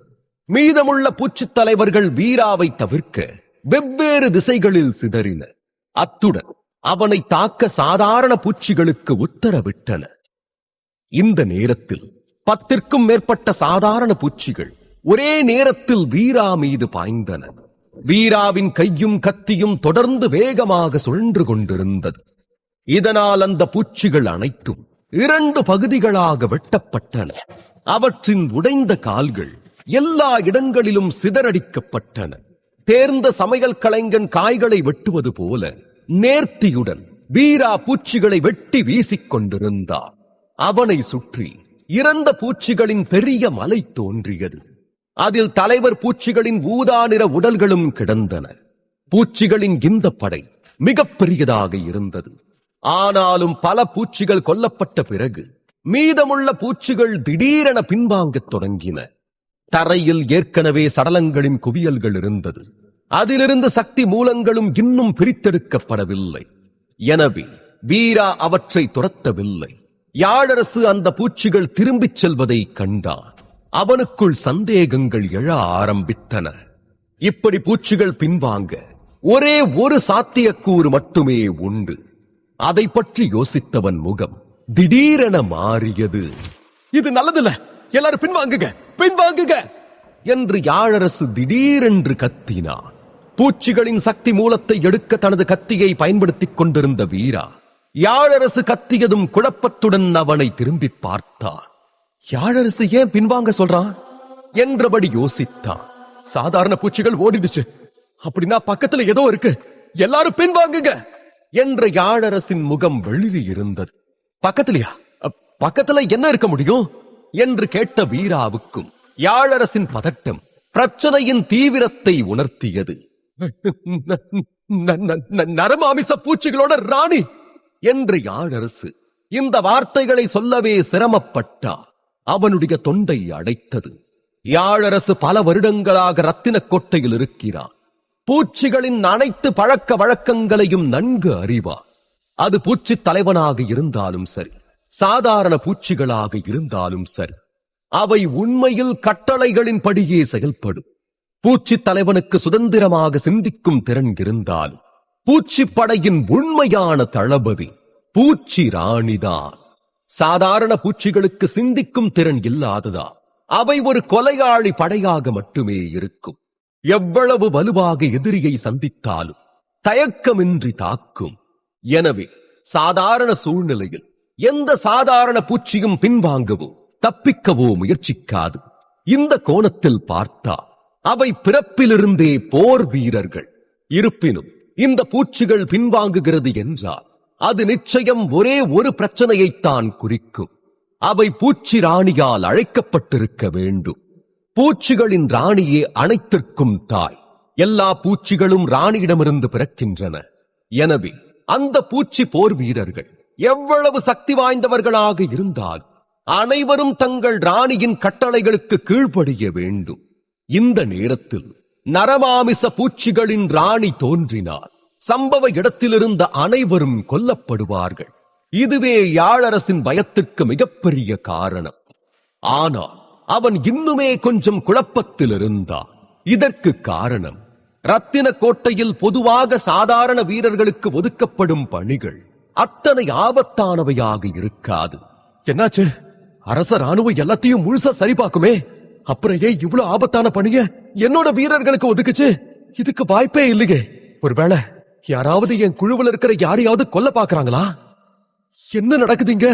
மீதமுள்ள பூச்சித் தலைவர்கள் வீராவை தவிர்க்க வெவ்வேறு திசைகளில் சிதறின. அத்துடன் அவனை தாக்க சாதாரண பூச்சிகளுக்கு உத்தரவிட்டன. இந்த நேரத்தில் 10ற்கும் மேற்பட்ட சாதாரண பூச்சிகள் ஒரே நேரத்தில் வீரா மீது பாய்ந்தன. வீராவின் கையும் கத்தியும் தொடர்ந்து வேகமாக சுழன்று கொண்டிருந்தது. இதனால் அந்த பூச்சிகள் அனைத்தும் 2 பகுதிகளாக வெட்டப்பட்டன. அவற்றின் உடைந்த கால்கள் எல்லா இடங்களிலும் சிதறடிக்கப்பட்டன. தேர்ந்த சமையல் கலைஞன் காய்களை வெட்டுவது போல நேர்த்தியுடன் வீரா பூச்சிகளை வெட்டி வீசிக் கொண்டிருந்தார். அவனை சுற்றி இறந்த பூச்சிகளின் பெரிய மலை தோன்றியது. அதில் தலைவர் பூச்சிகளின் ஊதா நிற உடல்களும் கிடந்தன. பூச்சிகளின் இந்த படை மிகப்பெரியதாக இருந்தது. ஆனாலும் பல பூச்சிகள் கொல்லப்பட்ட பிறகு மீதமுள்ள பூச்சிகள் திடீரென பின்வாங்கத் தொடங்கின. தரையில் ஏற்கனவே சடலங்களின் குவியல்கள் இருந்தது. அதிலிருந்து சக்தி மூலங்களும் இன்னும் பிரித்தெடுக்கப்படவில்லை. எனவே வீரா அவற்றை துரத்தவில்லை. யாழரசு அந்த பூச்சிகள் திரும்பிச் செல்வதை கண்டான். அவனுக்குள் சந்தேகங்கள் எழ ஆரம்பித்தன. இப்படி பூச்சிகள் பின்வாங்க ஒரே ஒரு சாத்தியக்கூறு மட்டுமே உண்டு. அதை பற்றி யோசித்தவன் முகம் திடீரென மாறியது. இது நல்லதில்ல, எல்லாரும் பின்வாங்குக, பின்வாங்குக என்று யாழரசு திடீரென்று கத்தினான். பூச்சிகளின் சக்தி மூலத்தை எடுக்க தனது கத்தியை பயன்படுத்திக் கொண்டிருந்த வீரா யாழரசு கத்தியதும் குழப்பத்துடன் அவனை திரும்பி பார்த்தான். யாழரசு ஏன் பின்வாங்க சொல்றான் என்றபடி யோசித்தான். சாதாரண பூச்சிகள் ஓடிடுச்சு, அப்படின்னா பக்கத்துல ஏதோ இருக்கு, எல்லாரும் பின்வாங்குங்க என்ற யாழரசின் முகம் வெளியே இருந்தது. பக்கத்திலையா? பக்கத்துல என்ன இருக்க முடியும் என்று கேட்ட வீராவுக்கும் யாழரசின் பதட்டம் பிரச்சனையின் தீவிரத்தை உணர்த்தியது. நரமாமிச பூச்சிகளோட ராணி என்று யாழரசு இந்த வார்த்தைகளை சொல்லவே சிரமப்பட்டார். அவனுடைய தொண்டை அடைத்தது. யாழரசு பல வருடங்களாக ரத்தின கோட்டையில் இருக்கிறார். பூச்சிகளின் அனைத்து பழக்க வழக்கங்களையும் நன்கு அறிவார். அது பூச்சி தலைவனாக இருந்தாலும் சரி, சாதாரண பூச்சிகளாக இருந்தாலும் சரி, அவை உண்மையில் கட்டளைகளின் படியே செயல்படும். பூச்சி தலைவனுக்கு சுதந்திரமாக சிந்திக்கும் திறன் இருந்தாலும் பூச்சி படையின் உண்மையான தளபதி பூச்சி ராணிதான். சாதாரண பூச்சிகளுக்கு சிந்திக்கும் திறன் இல்லாததா அவை ஒரு கொலையாளி படையாக மட்டுமே இருக்கும். எவ்வளவு வலுவாக எதிரியை சந்தித்தாலும் தயக்கமின்றி தாக்கும். எனவே சாதாரண சூழ்நிலையில் எந்த சாதாரண பூச்சியும் பின்வாங்கவோ தப்பிக்கவோ முயற்சிக்காது. இந்த கோணத்தில் பார்த்தா அவை பிறப்பிலிருந்தே போர் வீரர்கள். இருப்பினும் இந்த பூச்சிகள் பின்வாங்குகிறது என்றால் அது நிச்சயம் ஒரே ஒரு பிரச்சனையைத்தான் குறிக்கும். அவை பூச்சி ராணியால் அழைக்கப்பட்டிருக்க வேண்டும். பூச்சிகளின் ராணியே அனைத்திற்கும் தாய். எல்லா பூச்சிகளும் ராணியிடமிருந்து பிறக்கின்றன. எனவே அந்த பூச்சி போர் வீரர்கள் எவ்வளவு சக்தி வாய்ந்தவர்களாக இருந்தால் அனைவரும் தங்கள் ராணியின் கட்டளைகளுக்கு கீழ்ப்படிய வேண்டும். இந்த நேரத்தில் நரமாமிச பூச்சிகளின் ராணி தோன்றினார். சம்பவ இடத்திலிருந்த அனைவரும் கொல்லப்படுவார்கள். இதுவே யாழரசின் பயத்திற்கு மிகப்பெரிய காரணம். ஆனால் அவன் இன்னுமே கொஞ்சம் குழப்பத்தில் இருந்தான். இதற்கு காரணம் ரத்தின கோட்டையில் பொதுவாக சாதாரண வீரர்களுக்கு ஒதுக்கப்படும் பணிகள் அத்தனை ஆபத்தானவையாக இருக்காது. என்னாச்சு? அரச ராணுவம் எல்லாத்தையும் முழுசா சரிபார்க்குமே, அப்புறம் ஏன் இவ்வளவு ஆபத்தான பணிய என்னோட வீரர்களுக்கு ஒதுக்குச்சு? இதுக்கு வாய்ப்பே இல்லையே. ஒருவேளை யாராவது என் குழுவில் இருக்கிற யாரையாவது கொல்ல பாக்குறாங்களா? என்ன நடக்குதுங்க?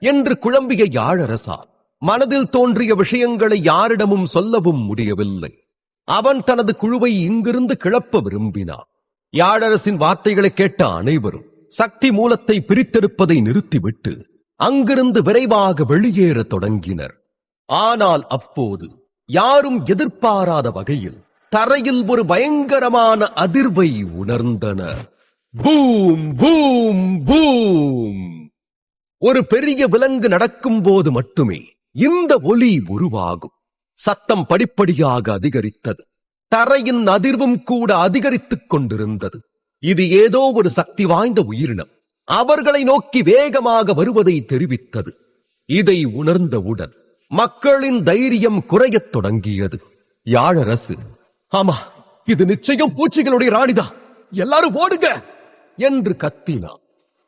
என்று குழம்பிய யாழரசால் மனதில் தோன்றிய விஷயங்களை யாரிடமும் சொல்லவும் முடியவில்லை. அவன் தனது குழுவை இங்கிருந்து கிளப்ப விரும்பினான். யாழரசின் வார்த்தைகளை கேட்ட அனைவரும் சக்தி மூலத்தை பிரித்தெடுப்பதை நிறுத்திவிட்டு அங்கிருந்து விரைவாக வெளியேற தொடங்கினர். ஆனால் அப்போது யாரும் எதிர்பாராத வகையில் தரையில் ஒரு பயங்கரமான அதிர்வை உணர்ந்தனர். Boom boom boom! ஒரு பெரிய விலங்கு நடக்கும் போது மட்டுமே இந்த ஒலி உருவாகும். சத்தம் படிப்படியாக அதிகரித்தது. தரையின் அதிர்வும் கூட அதிகரித்துக் கொண்டிருந்தது. இது ஏதோ ஒரு சக்தி வாய்ந்த உயிரினம் அவர்களை நோக்கி வேகமாக வருவதை தெரிவித்தது. இதை உணர்ந்தவுடன் மக்களின் தைரியம் குறையத் தொடங்கியது. யாழரசு, ஆமா, இது நிச்சயம் பூச்சிகளுடைய ராணிதான், எல்லாரும் ஓடுங்க என்று கத்தினார்.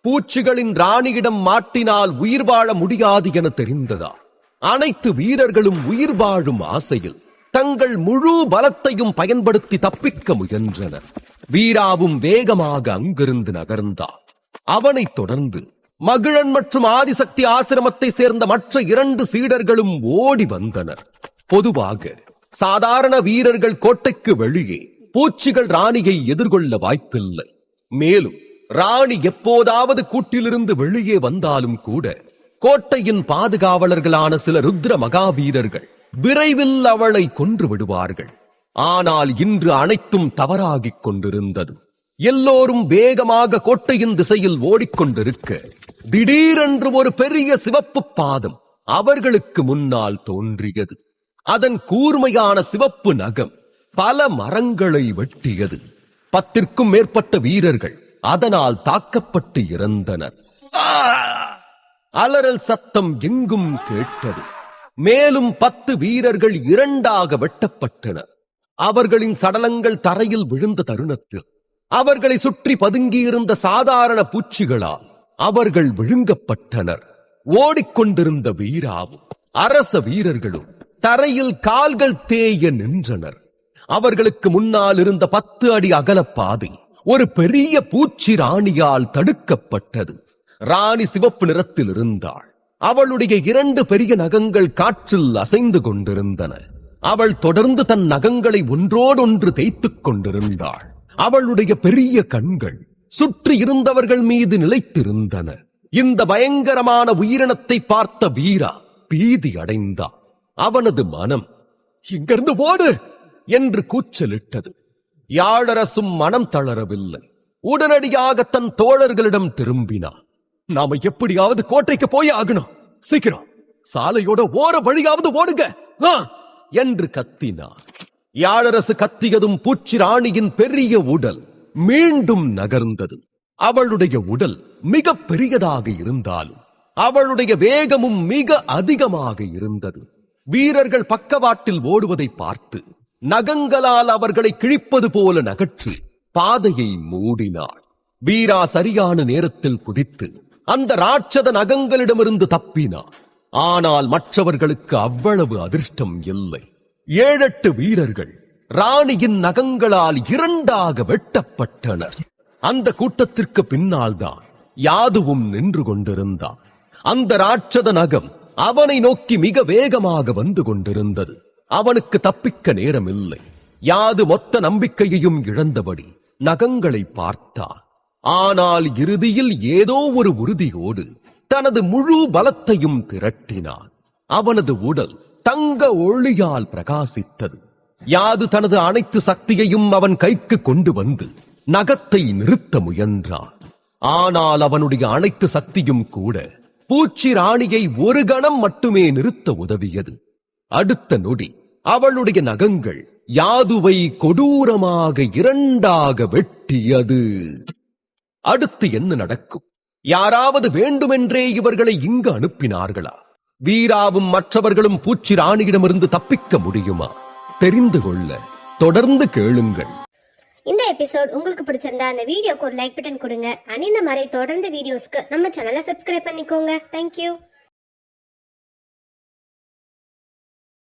பூச்சிகளின் ராணியிடம் மாட்டினால் உயிர் வாழ முடியாது என தெரிந்ததா அனைத்து வீரர்களும் உயிர் வாழும் ஆசையில் தங்கள் முழு பலத்தையும் பயன்படுத்தி தப்பிக்க முயன்றனர். வீராவும் வேகமாக அங்கிருந்து நகர்ந்தார். அவனைத் தொடர்ந்து மகிழன் மற்றும் ஆதிசக்தி ஆசிரமத்தை சேர்ந்த மற்ற 2 சீடர்களும் ஓடி வந்தனர். பொதுவாக சாதாரண வீரர்கள் கோட்டைக்கு வெளியே பூச்சிகள் ராணியை எதிர்கொள்ள வாய்ப்பில்லை. மேலும் ராணி எப்போதாவது கூட்டிலிருந்து வெளியே வந்தாலும் கூட கோட்டையின் பாதுகாவலர்களான சில ருத்ர மகாவீரர்கள் விரைவில் அவளை கொன்று விடுவார்கள். ஆனால் இன்று அனைத்தும் தவறாகிக் கொண்டிருந்தது. எல்லோரும் வேகமாக கோட்டையின் திசையில் ஓடிக்கொண்டிருக்க திடீரென்று ஒரு பெரிய சிவப்பு பாதம் அவர்களுக்கு முன்னால் தோன்றியது. அதன் கூர்மையான சிவப்பு நகம் பல மரங்களை வெட்டியது. 10க்கும் மேற்பட்ட வீரர்கள் அதனால் தாக்கப்பட்டு இறந்தனர். அலறல் சத்தம் எங்கும் கேட்டது. மேலும் 10 வீரர்கள் 2ஆக வெட்டப்பட்டனர். அவர்களின் சடலங்கள் தரையில் விழுந்த தருணத்தில் அவர்களை சுற்றி பதுங்கியிருந்த சாதாரண பூச்சிகளால் அவர்கள் விழுங்கப்பட்டனர். ஓடிக்கொண்டிருந்த வீராவும் அரச வீரர்களும் தரையில் கால்கள் தேய நின்றனர். அவர்களுக்கு முன்னால் இருந்த 10 அடி அகல பாதை ஒரு பெரிய பூச்சி ராணியால் தடுக்கப்பட்டது. ராணி சிவப்பு நிறத்தில் இருந்தாள். அவளுடைய 2 பெரிய நகங்கள் காற்றில் அசைந்து கொண்டிருந்தன. அவள் தொடர்ந்து தன் நகங்களை ஒன்றோடொன்று தேய்த்துக் கொண்டிருந்தாள். அவளுடைய பெரிய கண்கள் சுற்றி இருந்தவர்கள் மீது நிலைத்திருந்தன. இந்த பயங்கரமான உயிரினத்தை பார்த்த வீரா பீதி அடைந்தான். அவனது மனம் இங்கிருந்து ஓடு என்று கூச்சலிட்டது. யாழரசும் மனம் தளரவில்லை. உடனடியாக தன் தோழர்களிடம் திரும்பினான். நாம எப்படியாவது கோட்டைக்கு போய் ஆகணும், சீக்கிரம் சாலையோட ஓர வழியாவது ஓடுங்க என்று கத்தினார். யாழரசு கத்தியதும் பூச்சி ராணியின் பெரிய உடல் மீண்டும் நகர்ந்தது. அவளுடைய உடல் மிக பெரியதாக இருந்தாலும் அவளுடைய வேகமும் மிக அதிகமாக இருந்தது. வீரர்கள் பக்கவாட்டில் ஓடுவதை பார்த்து நகங்களால் அவர்களை கிழிப்பது போல நகற்றி பாதையை மூடினாள். வீரா சரியான நேரத்தில் குதித்து அந்த ராட்சத நகங்களிடமிருந்து தப்பினார். ஆனால் மற்றவர்களுக்கு அவ்வளவு அதிர்ஷ்டம் இல்லை. 7-8 வீரர்கள் ராணியின் நகங்களால் 2ஆக வெட்டப்பட்டனர். அந்த கூட்டத்திற்கு பின்னால் தான் யாதுவும் நின்று கொண்டிருந்தான். அந்த ராட்சத நகம் அவனை நோக்கி மிக வேகமாக வந்து கொண்டிருந்தது. அவனுக்கு தப்பிக்க நேரமில்லை. யாது மொத்த நம்பிக்கையையும் இழந்தபடி நகங்களை பார்த்தான். ஆனால் இறுதியில் ஏதோ ஒரு உறுதியோடு தனது முழு பலத்தையும் திரட்டினான். அவனது உடல் தங்க ஒளியால் பிரகாசித்தது. யாது தனது அனைத்து சக்தியையும் அவன் கைக்கு கொண்டு வந்து நகத்தை நிறுத்த முயன்றான். ஆனால் அவனுடைய அனைத்து சக்தியும் கூட பூச்சி ராணியை ஒரு கணம் மட்டுமே நிறுத்த உதவியது. அடுத்த நொடி அவளுடைய நகங்கள் யாதுவை கொடூரமாக 2ஆக வெட்டியது. அடுத்து என்ன நடக்கும்? யாராவது வேண்டுமென்றே இவர்களை இங்கு அனுப்பினார்களா? வீராவும் மற்றவர்களும் பூச்சி ராணியிடமிருந்து தப்பிக்க முடியுமா? தெரிந்து கொள்ள தொடர்ந்து கேளுங்கள். இந்த எபிசோட் உங்களுக்கு பிடிச்சிருந்தா அந்த வீடியோக்கு ஒரு லைக் பட்டன் கொடுங்க. இந்த மாதிரி தொடர்ந்து வீடியோஸ்க்கு நம்ம சேனலை சப்ஸ்கிரைப் பண்ணிக்கோங்க. தேங்க்யூ.